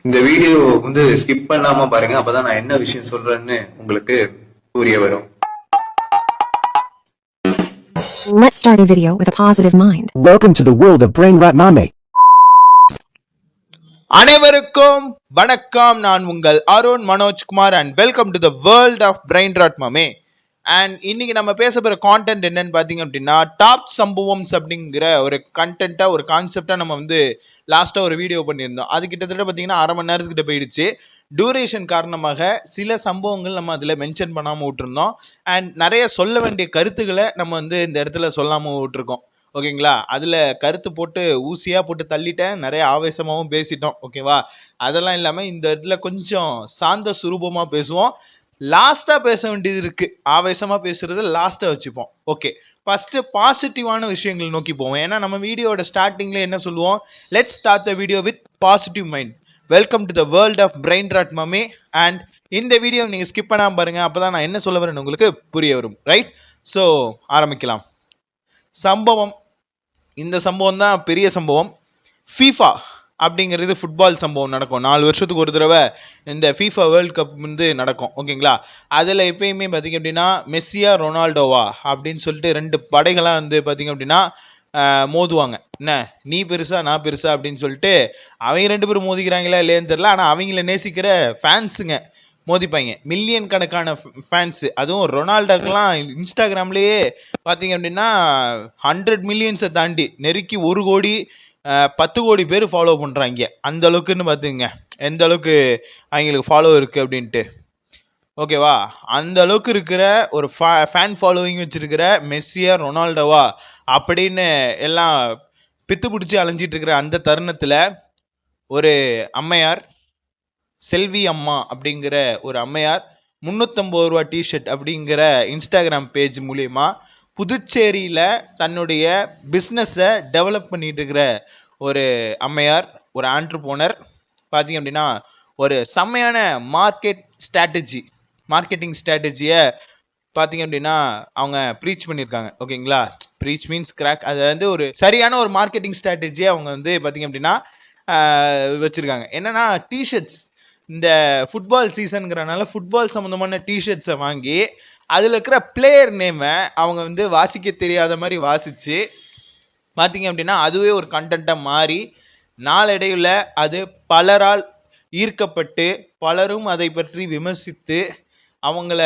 இந்த வீடியோ வந்து ஸ்கிப் பண்ணாம பாருங்க, அப்பதான் நான் என்ன விஷயம் சொல்றேன்னு உங்களுக்கு புரிய வரும். Let's start a video with a positive mind. Welcome to the world of Brain Rot Mame. அனைவருக்கும் வணக்கம். நான் உங்கள் Arun Manojkumar and welcome to the world of Brain Rot Mame. And இன்னைக்கு நம்ம பேச போகிற கான்டென்ட் என்னன்னு பார்த்தீங்க அப்படின்னா, டாப் சம்பவம்ஸ் அப்படிங்கிற ஒரு கண்டென்ட்டாக ஒரு கான்செப்டாக நம்ம வந்து லாஸ்ட்டாக ஒரு வீடியோ பண்ணியிருந்தோம். அது கிட்டத்தட்ட பார்த்தீங்கன்னா 1/2 மணி நேரத்துக்கிட்ட போயிடுச்சு. டியூரேஷன் காரணமாக சில சம்பவங்கள் நம்ம அதில் மென்ஷன் பண்ணாமல் விட்டுருந்தோம். அண்ட் நிறைய சொல்ல வேண்டிய கருத்துக்களை நம்ம வந்து இந்த இடத்துல சொல்லாமல் விட்டுருக்கோம். ஓகேங்களா? அதில் கருத்து போட்டு ஊசியாக போட்டு தள்ளிட்டேன், நிறைய ஆவேசமாகவும் பேசிட்டோம். ஓகேவா? அதெல்லாம் இல்லாமல் இந்த இடத்துல கொஞ்சம் சாந்த சுரூபமாக பேசுவோம். லாஸ்டா பேச வேண்டியது இருக்கு, ஆவேசமா பேசுறது லாஸ்டா வச்சுப்போம். ஓகே, ஃபர்ஸ்ட் பாசிட்டிவான விஷயங்கள் நோக்கி போவோம். ஏன்னா நம்ம வீடியோட ஸ்டார்டிங்ல என்ன சொல்லுவோம், let's start the video with positive mind. Welcome to the world of brain rot mummy. And இந்த வீடியோ நீங்க ஸ்கிப் பண்ணாம பாருங்க, அப்பதான் நான் என்ன சொல்ல வரேன்னு உங்களுக்கு புரிய வரும். ரைட்? ஸோ ஆரம்பிக்கலாம். சம்பவம், இந்த சம்பவம் தான் பெரிய சம்பவம். ஃபீஃபா அப்படிங்கிறது ஃபுட்பால் சம்பவம் நடக்கும். 4 வருஷத்துக்கு ஒரு தடவை இந்த ஃபீஃபா வேர்ல்ட் கப் வந்து நடக்கும். ஓகேங்களா? அதில் எப்பயுமே பார்த்தீங்க அப்படின்னா மெஸ்ஸியா ரொனால்டோவா அப்படின்னு சொல்லிட்டு 2 படைகளாக வந்து பார்த்தீங்க அப்படின்னா மோதுவாங்க. என்ன, நீ பெருசா நான் பெருசா அப்படின்னு சொல்லிட்டு அவங்க 2 பேரும் மோதிக்கிறாங்களா இல்லையான்னு தெரியல. ஆனால் அவங்கள நேசிக்கிற ஃபேன்ஸுங்க மோதிப்பாங்க, மில்லியன் கணக்கான ஃபேன்ஸு. அதுவும் ரொனால்டோக்கெல்லாம் இன்ஸ்டாகிராம்லேயே பார்த்தீங்க அப்படின்னா 100 மில்லியன்ஸை தாண்டி நெருக்கி 1 கோடி 10 கோடி பேர் ஃபாலோ பண்ணுறாங்க. அந்த அளவுக்குன்னு பார்த்துங்க எந்த அளவுக்கு அவங்களுக்கு ஃபாலோ இருக்குது அப்படின்ட்டு. ஓகேவா? அந்த அளவுக்கு இருக்கிற ஒரு ஃபேன் ஃபாலோவிங் வச்சிருக்கிற மெஸ்ஸியா ரொனால்டோவா அப்படின்னு எல்லாம் பித்து பிடிச்சி அலைஞ்சிட்டு இருக்கிற அந்த தருணத்தில் ஒரு அம்மையார், செல்வி அம்மா அப்படிங்கிற ஒரு அம்மையார் 350 ரூபா டிஷர்ட் அப்படிங்கிற இன்ஸ்டாகிராம் பேஜ் மூலியமா புதுச்சேரியில தன்னுடைய பிஸ்னஸை டெவலப் பண்ணிட்டு இருக்கிற ஒரு அம்மையார், ஒரு ஆண்டர்பிரனர். பார்த்தீங்க அப்படின்னா ஒரு செம்மையான மார்க்கெட்டிங் ஸ்ட்ராட்டஜியை பார்த்தீங்க அப்படின்னா அவங்க ப்ரீச் பண்ணியிருக்காங்க. ஓகேங்களா? Preach means crack. அது வந்து ஒரு சரியான ஒரு மார்க்கெட்டிங் ஸ்ட்ராட்டஜியை அவங்க வந்து பார்த்தீங்க அப்படின்னா வச்சிருக்காங்க. என்னன்னா, டிஷர்ட்ஸ், இந்த ஃபுட்பால் சீசனுங்கிறனால ஃபுட்பால் சம்மந்தமான டிஷர்ட்ஸை வாங்கி அதில் இருக்கிற பிளேயர் நேமை அவங்க வந்து வாசிக்க தெரியாத மாதிரி வாசித்து பார்த்தீங்க அப்படின்னா அதுவே ஒரு கண்டென்ட்டாக மாறி நாளடைவில் அது பலரால் ஈர்க்கப்பட்டு பலரும் அதை பற்றி விமர்சித்து அவங்கள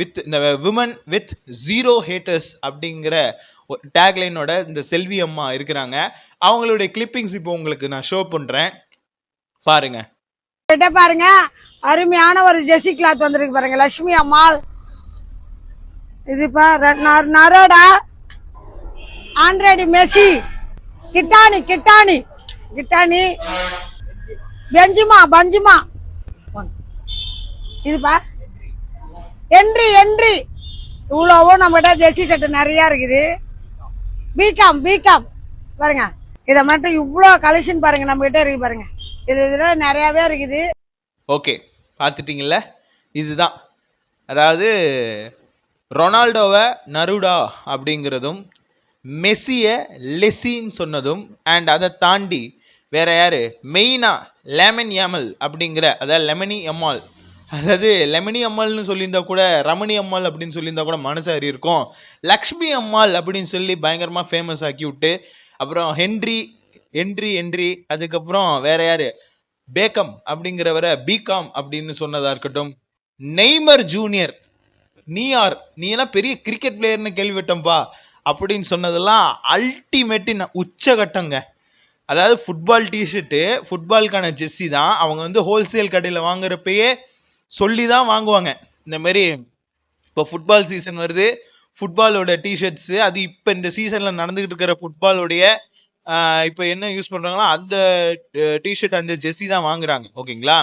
வித் இந்த விமன் வித் 0 ஹேட்டர்ஸ் அப்படிங்கிற டேக்லைனோட இந்த செல்வி அம்மா இருக்கிறாங்க. அவங்களுடைய கிளிப்பிங்ஸ் இப்போ உங்களுக்கு நான் ஷோ பண்ணுறேன், பாருங்க. பாருங்க, அருமையான ஒரு ஜெர்சி கிளாத் வந்திருக்கு பாருங்க, லட்சுமி அம்மாள். இது நரோடா, ஆண்ட்ராய்டு மெஸ்ஸி, கிட்டானி, பஞ்சுமா. இதுப்பா என்ட்ரி இவ்வளவும் நம்மகிட்ட ஜெர்சி செட்டு நிறைய இருக்குது. பிகாம் பாருங்க, இதை மட்டும் இவ்வளோ கலெக்ஷன் பாருங்க நம்ம கிட்ட இருக்கு பாருங்க. இதுல நிறையவே இருக்குது. ஓகே, பார்த்துட்டீங்கல்ல? இதுதான், அதாவது ரொனால்டோவை நருடா அப்படிங்கிறதும் மெஸ்ஸிய லெசின்னு சொன்னதும், அண்ட் அதை தாண்டி வேற யாரு, மெயினா லெமன் யாமல் அப்படிங்கிற, அதாவது லெமனி அம்மாள், அதாவது லெமனி அம்மாள்னு சொல்லியிருந்தா கூட ரமணி அம்மாள் அப்படின்னு சொல்லியிருந்தா கூட மனசு அறி இருக்கும். லக்ஷ்மி அம்மாள் அப்படின்னு சொல்லி பயங்கரமா ஃபேமஸ் ஆக்கி விட்டு, அப்புறம் ஹென்றி, அதுக்கப்புறம் வேற யாரு, பேக்கம் அப்படிங்கிறவரை பிகாம் அப்படின்னு சொன்னதா இருக்கட்டும். நெய்மர் ஜூனியர், நீ எல்லாம் பெரிய கிரிக்கெட் பிளேயர்னு கேள்விப்பட்டோம்பா அப்படின்னு சொன்னதெல்லாம் அல்டிமேட் உச்சகட்டங்க. அதாவது ஃபுட்பால் டிஷர்ட்டு, ஃபுட்பாலுக்கான ஜெர்சி தான் அவங்க வந்து ஹோல்சேல் கடையில் வாங்குறப்பயே சொல்லி தான் வாங்குவாங்க. இந்த மாதிரி இப்போ ஃபுட்பால் சீசன் வருது, ஃபுட்பாலோட டிஷர்ட்ஸு, அது இப்போ இந்த சீசனில் நடந்துகிட்டு இருக்கிற ஃபுட்பாலோடைய இப்போ என்ன யூஸ் பண்ணுறாங்களோ அந்த டிஷர்ட், அந்த ஜெர்சி தான் வாங்குறாங்க. ஓகேங்களா?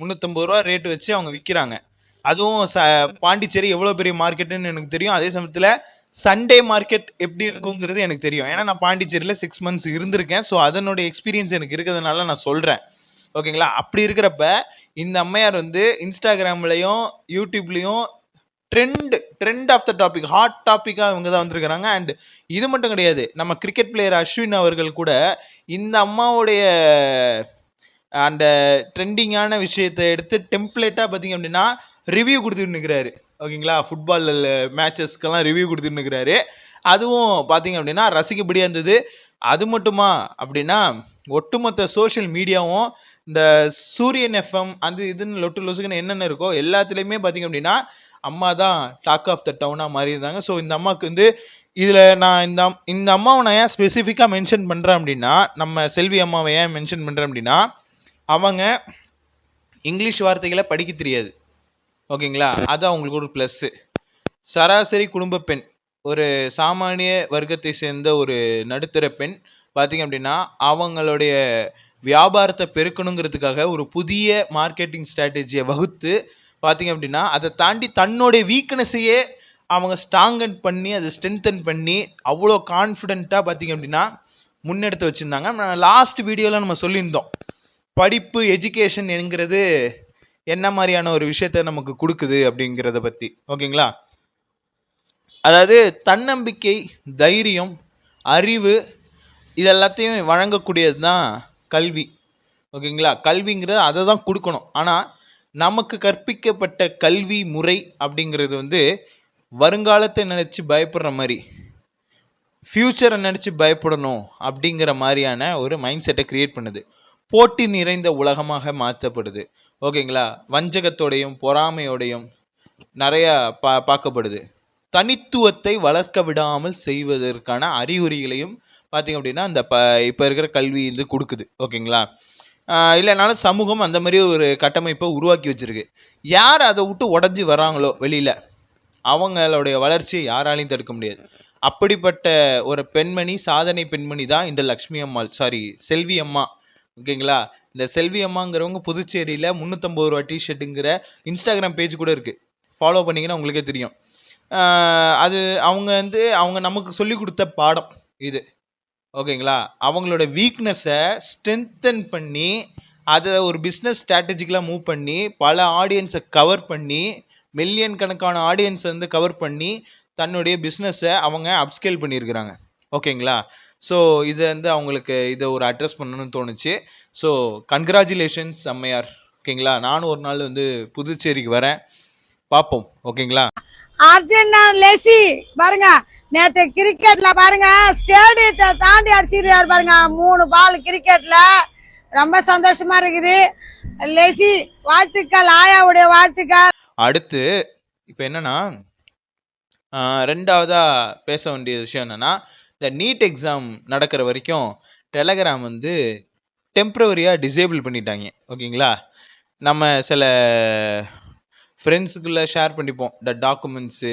350 ரூபா ரேட்டு வச்சு அவங்க விற்கிறாங்க. அதுவும் பாண்டிச்சேரி எவ்வளோ பெரிய மார்க்கெட்டுன்னு எனக்கு தெரியும். அதே சமயத்தில் சண்டே மார்க்கெட் எப்படி இருக்குங்கிறது எனக்கு தெரியும். ஏன்னா நான் பாண்டிச்சேரியில் 6 months இருந்திருக்கேன். ஸோ அதனுடைய எக்ஸ்பீரியன்ஸ் எனக்கு இருக்கிறதுனால நான் சொல்கிறேன். ஓகேங்களா? அப்படி இருக்கிறப்ப இந்த அம்மையார் வந்து இன்ஸ்டாகிராம்லையும் யூடியூப்லையும் trend of the topic, hot டாப்பிக்காக இவங்க தான் வந்திருக்கிறாங்க. அண்ட் இது மட்டும் கிடையாது, நம்ம கிரிக்கெட் பிளேயர் அஸ்வின் அவர்கள் கூட இந்த அம்மாவுடைய அந்த ட்ரெண்டிங்கான விஷயத்தை எடுத்து டெம்ப்ளேட்டாக பார்த்தீங்க அப்படின்னா ரிவ்யூ கொடுத்துட்டு நிற்கிறாரு. ஓகேங்களா, ஃபுட்பால் மேட்சஸ்க்கெல்லாம் ரிவ்யூ கொடுத்துட்டு நிற்கிறாரு. அதுவும் பார்த்தீங்க அப்படின்னா ரசிக்கப்படியாக இருந்தது. அது மட்டுமா அப்படின்னா ஒட்டுமொத்த சோஷியல் மீடியாவும் இந்த சூரியன் எஃப்எம் அது இதுன்னு லொட்டு லொசுக்குன்னு என்னென்ன இருக்கோ எல்லாத்துலேயுமே பார்த்தீங்க அப்படின்னா அம்மா தான் டாக் ஆஃப் த டவுனாக மாறி இருந்தாங்க. ஸோ இந்த அம்மாவுக்கு வந்து இதில் நான் இந்த அம்மாவை நான் ஏன் ஸ்பெசிஃபிக்காக மென்ஷன் பண்ணுறேன் அப்படின்னா, நம்ம செல்வி அம்மாவை ஏன் மென்ஷன் பண்ணுறேன் அப்படின்னா, அவங்க இங்கிலீஷ் வார்த்தைகளை படிக்க தெரியாது. ஓகேங்களா, அது அவங்களுக்கு ஒரு ப்ளஸ்ஸு. சராசரி குடும்ப பெண், ஒரு சாமானிய வர்க்கத்தை சேர்ந்த ஒரு நடுத்தர பெண் பார்த்தீங்க அப்படின்னா அவங்களுடைய வியாபாரத்தை பெருக்கணுங்கிறதுக்காக ஒரு புதிய மார்க்கெட்டிங் ஸ்ட்ராட்டஜியை வகுத்து பார்த்தீங்க அப்படின்னா அதை தாண்டி தன்னுடைய வீக்னஸையே அவங்க ஸ்ட்ராங்கன் பண்ணி அதை ஸ்ட்ரென்தன் பண்ணி அவ்வளோ கான்ஃபிடென்ட்டாக பார்த்தீங்க அப்படின்னா முன்னெடுத்து வச்சுருந்தாங்க. லாஸ்ட் வீடியோவில் நம்ம சொல்லியிருந்தோம் படிப்பு எஜுகேஷன் என்கிறது என்ன மாதிரியான ஒரு விஷயத்த நமக்கு கொடுக்குது அப்படிங்கிறத பற்றி. ஓகேங்களா, அதாவது தன்னம்பிக்கை, தைரியம், அறிவு இதெல்லாத்தையும் வழங்கக்கூடியது தான் கல்வி. ஓகேங்களா, கல்விங்கிறது அதை தான் கொடுக்கணும். ஆனால் நமக்கு கற்பிக்கப்பட்ட கல்வி முறை அப்படிங்கிறது வந்து வருங்காலத்தை நினச்சி பயப்படுற மாதிரி, ஃப்யூச்சரை நினச்சி பயப்படணும் அப்படிங்கிற மாதிரியான ஒரு மைண்ட் செட்டை கிரியேட் பண்ணுது. போட்டி நிறைந்த உலகமாக மாற்றப்படுது. ஓகேங்களா, வஞ்சகத்தோடையும் பொறாமையோடையும் நிறையா பார்க்கப்படுது. தனித்துவத்தை வளர்க்க விடாமல் செய்வதற்கான அறிகுறிகளையும் பார்த்தீங்க அப்படின்னா அந்த இப்போ இருக்கிற கல்வி வந்து கொடுக்குது. ஓகேங்களா, இல்லைனாலும் சமூகம் அந்த மாதிரி ஒரு கட்டமைப்பை உருவாக்கி வச்சிருக்கு. யார் அதை விட்டு உடஞ்சி வராங்களோ வெளியில், அவங்களுடைய வளர்ச்சியை யாராலையும் தடுக்க முடியாது. அப்படிப்பட்ட ஒரு பெண்மணி, சாதனை பெண்மணி தான் இந்த லக்ஷ்மி அம்மாள், செல்வி அம்மா. ஓகேங்களா, இந்த செல்வி அம்மாங்கிறவங்க புதுச்சேரியில் 350 ரூபா டிஷர்ட்டுங்கிற இன்ஸ்டாகிராம் பேஜ் கூட இருக்குது. ஃபாலோ பண்ணிங்கன்னா உங்களுக்கே தெரியும். அது அவங்க நமக்கு சொல்லி கொடுத்த பாடம் இது. ஓகேங்களா, அவங்களோட வீக்னஸை ஸ்ட்ரென்தன் பண்ணி அதை ஒரு பிஸ்னஸ் ஸ்ட்ராட்டஜிக்கலாக மூவ் பண்ணி பல ஆடியன்ஸை கவர் பண்ணி மில்லியன் கணக்கான ஆடியன்ஸை வந்து கவர் பண்ணி தன்னுடைய பிஸ்னஸை அவங்க அப்ஸ்கேல் பண்ணியிருக்கிறாங்க. ஓகேங்களா, ஸோ இதை வந்து அவங்களுக்கு இதை ஒரு அட்ரஸ் பண்ணணும்னு தோணுச்சு. ஸோ கங்க்ராச்சுலேஷன்ஸ் அம்மையார். ஓகேங்களா, நானும் ஒரு நாள் வந்து புதுச்சேரிக்கு வரேன், பார்ப்போம். ஓகேங்களா, அர்ஜென்ட் லெசி பாருங்க, நேற்று கிரிக்கெட்ல பாருங்க ஸ்டேடியத்தை தாண்டி அடிச்சிருக்காரு பாருங்க 3 பால் கிரிக்கெட்ல. ரொம்ப சந்தோஷமா இருக்குது. லெசி வாழ்த்துக்கள், ஆயாவுடைய வாழ்த்துக்கள். அடுத்து இப்போ என்னன்னா ரெண்டாவதா பேச வேண்டிய விஷயம் என்னன்னா, இந்த நீட் எக்ஸாம் நடக்கிற வரைக்கும் டெலகிராம் வந்து டெம்ப்ரவரியாக டிசேபிள் பண்ணிட்டாங்க. ஓகேங்களா, நம்ம சில ஃப்ரெண்ட்ஸுக்குள்ளே ஷேர் பண்ணிப்போம் இந்த டாக்குமெண்ட்ஸு,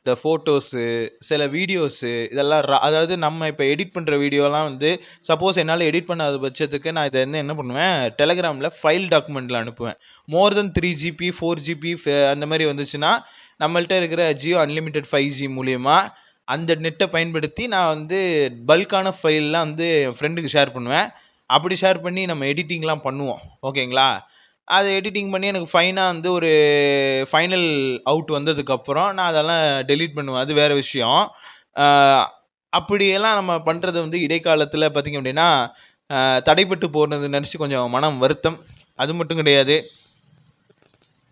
இந்த ஃபோட்டோஸு, சில வீடியோஸு, இதெல்லாம் அதாவது நம்ம இப்போ எடிட் பண்ணுற வீடியோலாம் வந்து சப்போஸ் என்னால் எடிட் பண்ணாத பட்சத்துக்கு நான் இதை வந்து என்ன பண்ணுவேன், டெலகிராமில் ஃபைல் டாக்குமெண்ட்டில் அனுப்புவேன். மோர் தென் 3 GB 4 GB அந்த மாதிரி வந்துச்சுன்னா நம்மள்கிட்ட இருக்கிற ஜியோ அன்லிமிட்டெட் 5G மூலியமா அந்த நெட்டை பயன்படுத்தி நான் வந்து பல்கான ஃபைல்லாம் வந்து என் ஃப்ரெண்டுக்கு ஷேர் பண்ணுவேன். அப்படி ஷேர் பண்ணி நம்ம எடிட்டிங்லாம் பண்ணுவோம். ஓகேங்களா, அதை எடிட்டிங் பண்ணி எனக்கு ஃபைனாக வந்து ஒரு ஃபைனல் அவுட் வந்ததுக்கப்புறம் நான் அதெல்லாம் டெலீட் பண்ணுவேன், அது வேறு விஷயம். அப்படியெல்லாம் நம்ம பண்ணுறது வந்து இடைக்காலத்தில் பார்த்திங்க அப்படின்னா தடைப்பட்டு போகிறது நினச்சி கொஞ்சம் மனம் வருத்தம். அது மட்டும் கிடையாது,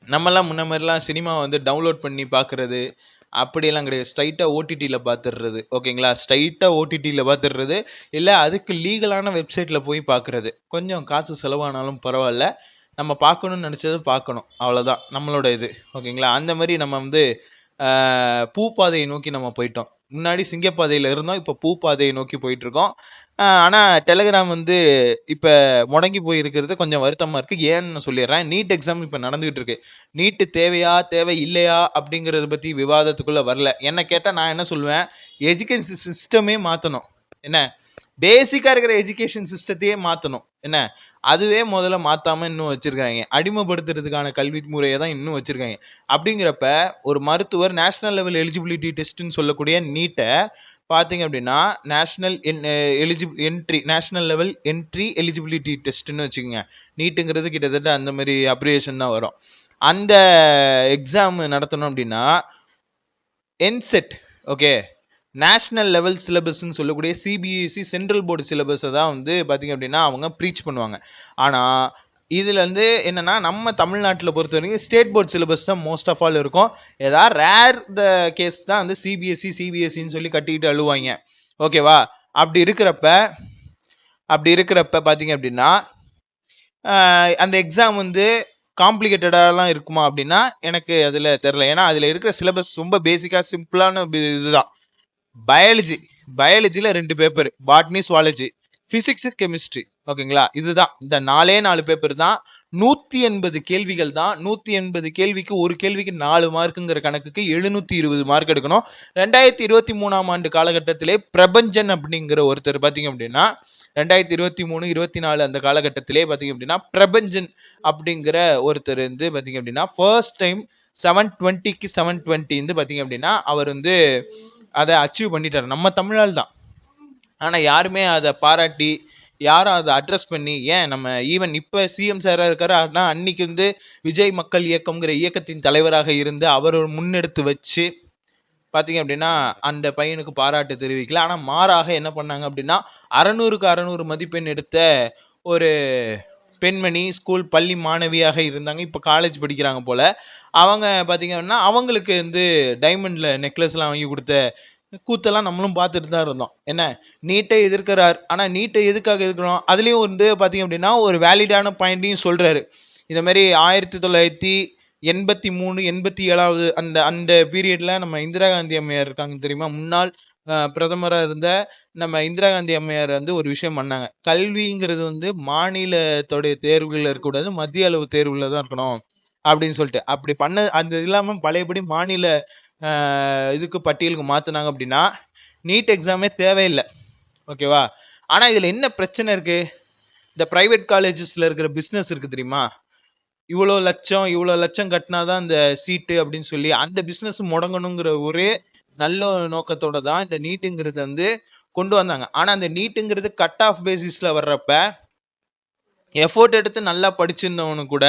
நம்மலாம் முன்ன மாதிரிலாம் சினிமா வந்து டவுன்லோட் பண்ணி பார்க்குறது அப்படியெல்லாம் கிடையாது. ஸ்ட்ரைட்டாக ஓடிடியில் பார்த்துடுறது. ஓகேங்களா, ஸ்ட்ரைட்டாக ஓடிடியில் பார்த்துடுறது, இல்லை அதுக்கு லீகலான வெப்சைட்டில் போய் பார்க்குறது. கொஞ்சம் காசு செலவானாலும் பரவாயில்ல, நம்ம பார்க்கணும்னு நினச்சது பார்க்கணும், அவ்வளோதான் நம்மளோட இது. ஓகேங்களா, அந்த மாதிரி நம்ம வந்து பூப்பாதையை நோக்கி நம்ம போயிட்டோம். முன்னாடி சிங்கப்பாதையில் இருந்தோம், இப்போ பூப்பாதையை நோக்கி போயிட்டுருக்கோம். ஆனால் டெலகிராம் வந்து இப்போ முடங்கி போயிருக்கிறது கொஞ்சம் வருத்தமாக இருக்குது. ஏன்னு நான் சொல்லிடுறேன். நீட் எக்ஸாம் இப்போ நடந்துகிட்டு இருக்கு. நீட்டு தேவையா தேவை இல்லையா அப்படிங்கிறத பற்றி விவாதத்துக்குள்ளே வரல. என்ன கேட்டால் நான் என்ன சொல்லுவேன், எஜுகேஷன் சிஸ்டமே மாற்றணும். என்ன, பேசிக்காக இருக்கிற எஜுகேஷன் சிஸ்டத்தையே மாற்றணும். என்ன, அதுவே முதல்ல மாற்றாமல் இன்னும் வச்சுருக்காங்க. அடிமைப்படுத்துறதுக்கான கல்வி முறையை தான் இன்னும் வச்சுருக்காங்க. அப்படிங்கிறப்ப ஒரு மருத்துவர் நேஷ்னல் லெவல் எலிஜிபிலிட்டி டெஸ்ட்டுன்னு சொல்லக்கூடிய நீட்டை பார்த்தீங்க அப்படின்னா நேஷ்னல் லெவல் என்ட்ரி எலிஜிபிலிட்டி டெஸ்ட்டுன்னு வச்சுக்கோங்க. நீட்டுங்கிறது கிட்டத்தட்ட அந்த மாதிரி அப்ரிவேஷன் தான் வரும். அந்த எக்ஸாம் நடத்தணும் அப்படின்னா என்செட், ஓகே, நேஷ்னல் லெவல் சிலபஸ்ன்னு சொல்லக்கூடிய சிபிஎஸ்சி சென்ட்ரல் போர்டு சிலபஸை தான் வந்து பார்த்திங்க அப்படின்னா அவங்க ப்ரீச் பண்ணுவாங்க. ஆனால் இதுல வந்து என்னன்னா நம்ம தமிழ்நாட்டில் பொறுத்த வரைக்கும் ஸ்டேட் போர்ட் சிலபஸ் தான் மோஸ்ட் ஆஃப் ஆல் இருக்கும். ஏதாவது ரேர் த கேஸ் தான் வந்து சிபிஎஸ்சின்னு சொல்லி கட்டிக்கிட்டு அழுவாங்க. ஓகேவா? அப்படி இருக்கிறப்ப பார்த்தீங்க அப்படின்னா அந்த எக்ஸாம் வந்து காம்ப்ளிகேட்டடாலாம் இருக்குமா அப்படின்னா எனக்கு அதில் தெரில. ஏன்னா அதில் இருக்கிற சிலபஸ் ரொம்ப பேசிக்காக சிம்பிளான இதுதான். பயாலஜியில் 2 paper, botany zoology, physics chemistry. ஓகேங்களா? இதுதான் இந்த 4 பேப்பர் தான். 180 கேள்விகள் தான். 180 கேள்விக்கு ஒரு கேள்விக்கு 4 மார்க்குங்கிற கணக்குக்கு 720 மார்க் எடுக்கணும். 2023ஆம் ஆண்டு காலகட்டத்திலே பிரபஞ்சன் அப்படிங்கிற ஒருத்தர் பார்த்தீங்க அப்படின்னா 2023-24 அந்த காலகட்டத்திலே பார்த்தீங்க அப்படின்னா பிரபஞ்சன் அப்படிங்கிற ஒருத்தர் வந்து பார்த்தீங்க அப்படின்னா ஃபர்ஸ்ட் டைம் 720க்கு 720 வந்து பார்த்தீங்க அப்படின்னா அவர் வந்து அதை அச்சீவ் பண்ணிட்டார். நம்ம தமிழால் தான். ஆனால் யாருமே அதை பாராட்டி யாரும் அதை அட்ரஸ் பண்ணி, ஏன் நம்ம ஈவன் இப்போ சிஎம் சாராக இருக்காரு, ஆனால் அன்னைக்கு வந்து விஜய் மக்கள் இயக்கம்ங்கிற இயக்கத்தின் தலைவராக இருந்து அவர் முன்னெடுத்து வச்சு பார்த்தீங்க அப்படின்னா அந்த பையனுக்கு பாராட்டு தெரிவிக்கல. ஆனால் மாறாக என்ன பண்ணாங்க அப்படின்னா 600க்கு 600 மதிப்பெண் எடுத்த ஒரு பெண்மணி பள்ளி மாணவியாக இருந்தாங்க. இப்போ காலேஜ் படிக்கிறாங்க போல. அவங்க பார்த்தீங்க அப்படின்னா அவங்களுக்கு வந்து டைமண்ட்ல நெக்லஸ்லாம் வாங்கி கொடுத்த கூத்தெல்லாம் நம்மளும் பார்த்துட்டு தான் இருந்தோம். என்ன, நீட்டை எதிர்க்கிறார். ஆனால் நீட்டை எதுக்காக எதிர்க்கிறோம்? அதுலேயும் வந்து பார்த்தீங்க அப்படின்னா ஒரு வேலிடான பாயிண்ட்டையும் சொல்றாரு. இந்த மாதிரி 1983-87 அந்த பீரியட்ல நம்ம இந்திரா காந்தி அம்மையார் இருக்காங்க தெரியுமா, முன்னாள் பிரதமராக இருந்த நம்ம இந்திரா காந்தி அம்மையார் வந்து ஒரு விஷயம் பண்ணாங்க. கல்விங்கிறது வந்து மாநிலத்தோடைய தேர்வுகள் இருக்கக்கூடாது, மத்திய அளவு தேர்வுல தான் இருக்கணும் அப்படின்னு சொல்லிட்டு அப்படி பண்ண. அந்த இல்லாமல் பழையபடி மாநில இதுக்கு பட்டியலுக்கு மாத்தினாங்க அப்படின்னா நீட் எக்ஸாமே தேவையில்லை. ஓகேவா? ஆனா இதுல என்ன பிரச்சனை இருக்கு? இந்த பிரைவேட் காலேஜஸ்ல இருக்கிற பிசினஸ் இருக்கு தெரியுமா, இவ்வளோ லட்சம் கட்டினாதான் இந்த சீட்டு அப்படின்னு சொல்லி அந்த பிசினஸ் முடங்கணுங்கிற ஒரே நல்ல நோக்கத்தோட தான் இந்த நீட்டுங்கிறது வந்து கொண்டு வந்தாங்க. ஆனா அந்த நீட்டுங்கிறது கட் ஆஃப் பேசிஸ்ல வர்றப்ப எஃபோர்ட் எடுத்து நல்லா படிச்சிருந்தவனு கூட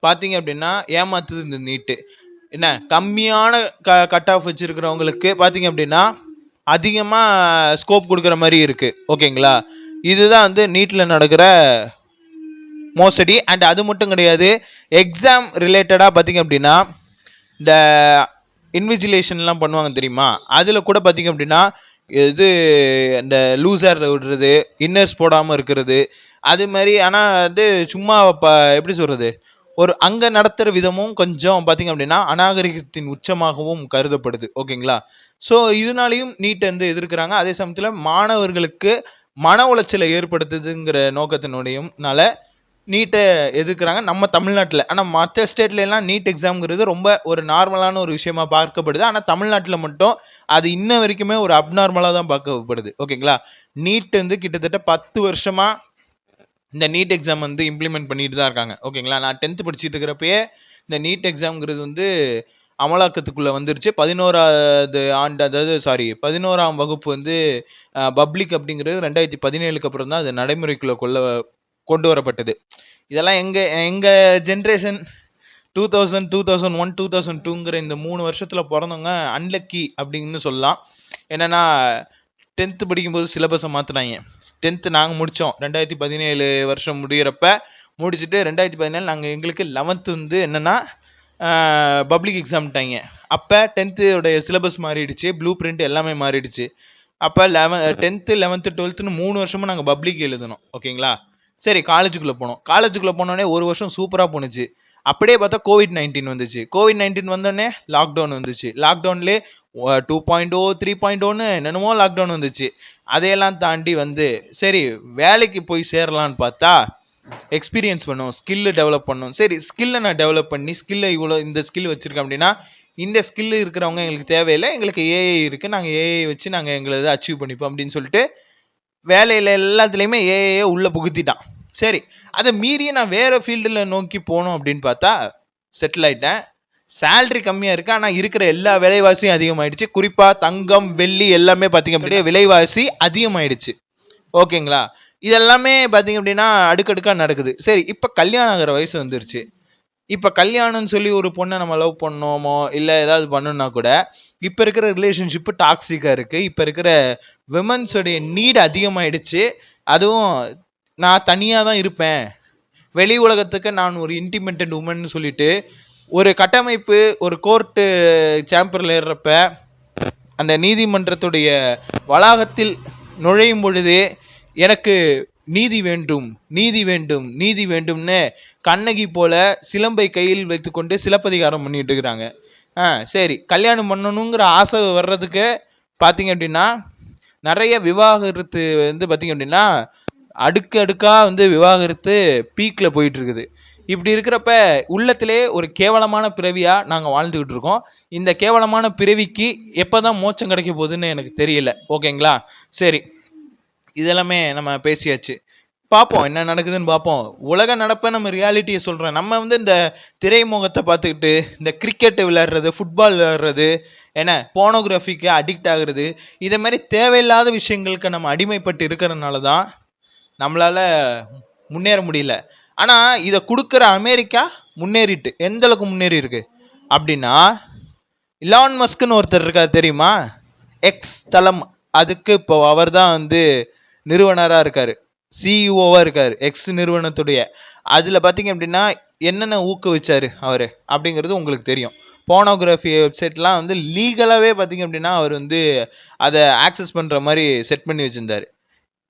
பாத்தீங்க அப்படின்னா ஏமாத்துது இந்த நீட்டு. என்ன, கம்மியான கட் ஆஃப் வச்சிருக்கிறவங்களுக்கு பாத்தீங்க அப்படின்னா அதிகமா ஸ்கோப் கொடுக்குற மாதிரி இருக்கு. ஓகேங்களா? இதுதான் வந்து நீட்ல நடக்கிற மோசடி. அண்ட் அது மட்டும் கிடையாது, எக்ஸாம் ரிலேட்டடா பாத்தீங்க அப்படின்னா இந்த இன்விஜிலேஷன்லாம் பண்ணுவாங்க தெரியுமா, அதுல கூட பாத்தீங்க அப்படின்னா இது இந்த லூசர் விடுறது, இன்னர்ஸ் போடாம இருக்கிறது, அது மாதிரி. ஆனா வந்து சும்மா எப்படி சொல்றது, ஒரு அங்க நடத்துற விதமும் கொஞ்சம் பாத்தீங்க அப்படின்னா அநாகரிகத்தின் உச்சமாகவும் கருதப்படுது. ஓகேங்களா? ஸோ இதனாலையும் நீட் வந்து எதிர்க்கிறாங்க. அதே சமயத்துல மாணவர்களுக்கு மன உளைச்சலை ஏற்படுத்துதுங்கிற நோக்கத்தினுடையனால நீட்டை எதிர்க்கிறாங்க நம்ம தமிழ்நாட்டில். ஆனால் மற்ற ஸ்டேட்ல எல்லாம் நீட் எக்ஸாம்ங்கிறது ரொம்ப ஒரு நார்மலான ஒரு விஷயமா பார்க்கப்படுது. ஆனால் தமிழ்நாட்டில் மட்டும் அது இன்ன வரைக்குமே ஒரு அப்நார்மலாக தான் பார்க்கப்படுது. ஓகேங்களா? நீட் வந்து கிட்டத்தட்ட 10 வருஷமா இந்த நீட் எக்ஸாம் வந்து இம்ப்ளிமெண்ட் பண்ணிட்டு தான் இருக்காங்க. ஓகேங்களா? நான் 10th படிச்சுட்டு இருக்கிறப்பயே இந்த நீட் எக்ஸாம்ங்கிறது வந்து அமலாக்கத்துக்குள்ள வந்துருச்சு. 11வது ஆண்டு, அதாவது 11ஆம் வகுப்பு வந்து பப்ளிக் அப்படிங்கிறது 2017க்கு அப்புறம் தான் அது நடைமுறைக்குள்ள கொண்டு வரப்பட்டது. இதெல்லாம் எங்க ஜென்ரேஷன் 2000, 2001, 2002ங்கிற இந்த 3 வருஷத்துல பிறந்தவங்க அன்லக்கி அப்படின்னு சொல்லலாம். என்னன்னா 10th படிக்கும்போது சிலபஸை மாத்தினாங்க. 10th நாங்க முடிச்சோம் 2017 வருஷம் முடிகிறப்ப முடிச்சுட்டு 2017 நாங்க எங்களுக்கு 11th வந்து என்னன்னா பப்ளிக் எக்ஸாம்ட்டாங்க. அப்போ 10th உடைய சிலபஸ் மாறிடுச்சு, ப்ளூ பிரிண்ட் எல்லாமே மாறிடுச்சு. அப்போ 10th 11th 12th 3 வருஷமும் நாங்கள் பப்ளிக் எழுதணும். ஓகேங்களா? சரி, காலேஜுக்குள்ளே போனோடனே ஒரு வருஷம் சூப்பராக போணுச்சு. அப்படியே பார்த்தா COVID-19 வந்துச்சு. COVID-19 வந்தோடனே லாக்டவுன் வந்துச்சு. லாக்டவுன்லேயே 2.0 3.0 என்னென்னமோ லாக்டவுன் வந்துச்சு. அதையெல்லாம் தாண்டி வந்து சரி வேலைக்கு போய் சேரலான்னு பார்த்தா எக்ஸ்பீரியன்ஸ் பண்ணும், ஸ்கில்லு டெவலப் பண்ணும். சரி, ஸ்கில்லை நான் டெவலப் பண்ணி ஸ்கில்லை இந்த ஸ்கில் வச்சுருக்கேன் அப்படின்னா இந்த ஸ்கில் இருக்கிறவங்க எங்களுக்கு தேவையில்லை, எங்களுக்கு ஏஐ இருக்குது, நாங்கள் ஏஐ வச்சு நாங்கள் எங்களை அச்சீவ் பண்ணிப்போம் அப்படின்னு சொல்லிட்டு வேலையில் எல்லாத்துலேயுமே ஏஐ உள்ளே புகுத்திட்டான். சரி, அதை மீறிய நான் வேறு ஃபீல்டில் நோக்கி போகணும் அப்படின்னு பார்த்தா செட்டில் ஆகிட்டேன். சேலரி கம்மியாக இருக்குது, ஆனால் இருக்கிற எல்லா விலைவாசியும் அதிகமாகிடுச்சு. குறிப்பாக தங்கம் வெள்ளி எல்லாமே பார்த்திங்க அப்படின்னா விலைவாசி அதிகமாகிடுச்சு. ஓகேங்களா? இதெல்லாமே பார்த்தீங்க அப்படின்னா அடுக்கடுக்காக நடக்குது. சரி, இப்போ கல்யாணம் ஆகிற வயசு வந்துருச்சு. இப்போ கல்யாணம்னு சொல்லி ஒரு பொண்ணை நம்ம லவ் பண்ணோமோ இல்லை ஏதாவது பண்ணணும்னா கூட இப்போ இருக்கிற ரிலேஷன்ஷிப்பு டாக்ஸிக்காக இருக்குது. இப்போ இருக்கிற விமன்ஸோடைய நீடு அதிகமாகிடுச்சு. அதுவும் நான் தனியாக தான் இருப்பேன், வெளி உலகத்துக்கு நான் ஒரு இண்டிபெண்டன்ட் உமன் சொல்லிட்டு ஒரு கட்டமைப்பு ஒரு கோர்ட்டு சேம்பரில் ஏறுறப்ப அந்த நீதிமன்றத்துடைய வளாகத்தில் நுழையும் பொழுதே எனக்கு நீதி வேண்டும் நீதி வேண்டும் நீதி வேண்டும்னு கண்ணகி போல சிலம்பை கையில் வைத்துக்கொண்டு சிலப்பதிகாரம் பண்ணிட்டு இருக்கிறாங்க. சரி, கல்யாணம் பண்ணணுங்கிற ஆசை வர்றதுக்கு பார்த்தீங்க அப்படின்னா நிறைய விவாகரத்து வந்து பார்த்தீங்க அப்படின்னா அடுக்கு அடுக்கா வந்து விவாகரத்து பீக்கில் போயிட்டு இருக்குது. இப்படி இருக்கிறப்ப உள்ளத்திலே ஒரு கேவலமான பிறவியா நாங்கள் வாழ்ந்துகிட்டு இருக்கோம். இந்த கேவலமான பிறவிக்கு எப்போதான் மோட்சம் கிடைக்க போகுதுன்னு எனக்கு தெரியல. ஓகேங்களா? சரி, இதெல்லாமே நம்ம பேசியாச்சு. பார்ப்போம் என்ன நடக்குதுன்னு பார்ப்போம். உலக நடப்பை நம்ம ரியாலிட்டியை சொல்கிறோம். நம்ம வந்து இந்த திரைமுகத்தை பார்த்துக்கிட்டு இந்த கிரிக்கெட் விளையாடுறது, ஃபுட்பால் விளையாடுறது, என்ன போனோகிராஃபிக்கு அடிக்ட் ஆகுறது, இதை மாதிரி தேவையில்லாத விஷயங்களுக்கு நம்ம அடிமைப்பட்டு இருக்கிறதுனால தான் நம்மளால முன்னேற முடியல. ஆனால் இதை கொடுக்குற அமெரிக்கா முன்னேறிட்டு எந்த அளவுக்கு முன்னேறி இருக்கு அப்படின்னா, இலான் மஸ்க்னு ஒருத்தர் இருக்காரு தெரியுமா? எக்ஸ் தளம், அதுக்கு இப்போ அவர் தான் வந்து நிறுவனராக இருக்காரு, சிஇஓவா இருக்காரு எக்ஸ் நிறுவனத்துடைய. அதில் பார்த்தீங்க அப்படின்னா என்னென்ன ஊக்குவிச்சாரு அவர் அப்படிங்கிறது உங்களுக்கு தெரியும். போனோகிராஃபி வெப்சைட்லாம் வந்து லீகலாகவே பார்த்தீங்க அப்படின்னா அவர் வந்து அதை ஆக்சஸ் பண்ணுற மாதிரி செட் பண்ணி வச்சுருந்தார்.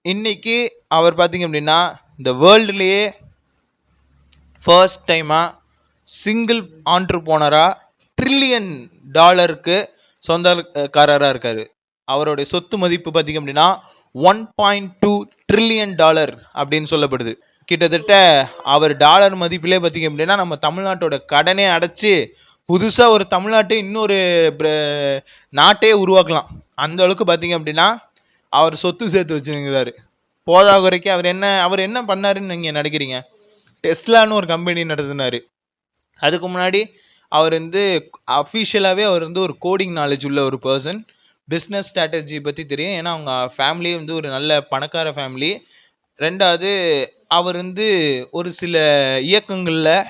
இன்னைக்கு அவர் பார்த்தீங்க அப்படின்னா இந்த வேர்ல்டுலேயே ஃபர்ஸ்ட் டைமாக சிங்கிள் ஆண்டர்ப்ரோனராக $1 trillion சொந்தக்காரராக இருக்காரு. அவருடைய சொத்து மதிப்பு பார்த்தீங்க அப்படின்னா $1.2 trillion அப்படின்னு சொல்லப்படுது. கிட்டத்தட்ட அவர் டாலர் மதிப்பிலே பார்த்தீங்க அப்படின்னா நம்ம தமிழ்நாட்டோட கடனே அடைச்சி புதுசாக ஒரு தமிழ்நாட்டை இன்னொரு நாட்டே உருவாக்கலாம். அந்த அளவுக்கு பார்த்தீங்க அப்படின்னா அவர் சொத்து சேர்த்து வச்சுருக்கிறாரு. போதா குறைக்கு அவர் என்ன பண்ணாருன்னு நீங்கள் நினைக்கிறீங்க? டெஸ்லான்னு ஒரு கம்பெனி நடத்தினார். அதுக்கு முன்னாடி அவர் வந்து அஃபிஷியலாகவே அவர் வந்து ஒரு கோடிங் நாலேஜ் உள்ள ஒரு பர்சன். பிஸ்னஸ் ஸ்ட்ராட்டஜி பற்றி தெரியும், ஏன்னா அவங்க ஃபேமிலியே வந்து ஒரு நல்ல பணக்கார ஃபேமிலி. ரெண்டாவது, அவர் வந்து ஒரு சில இயக்கங்களில்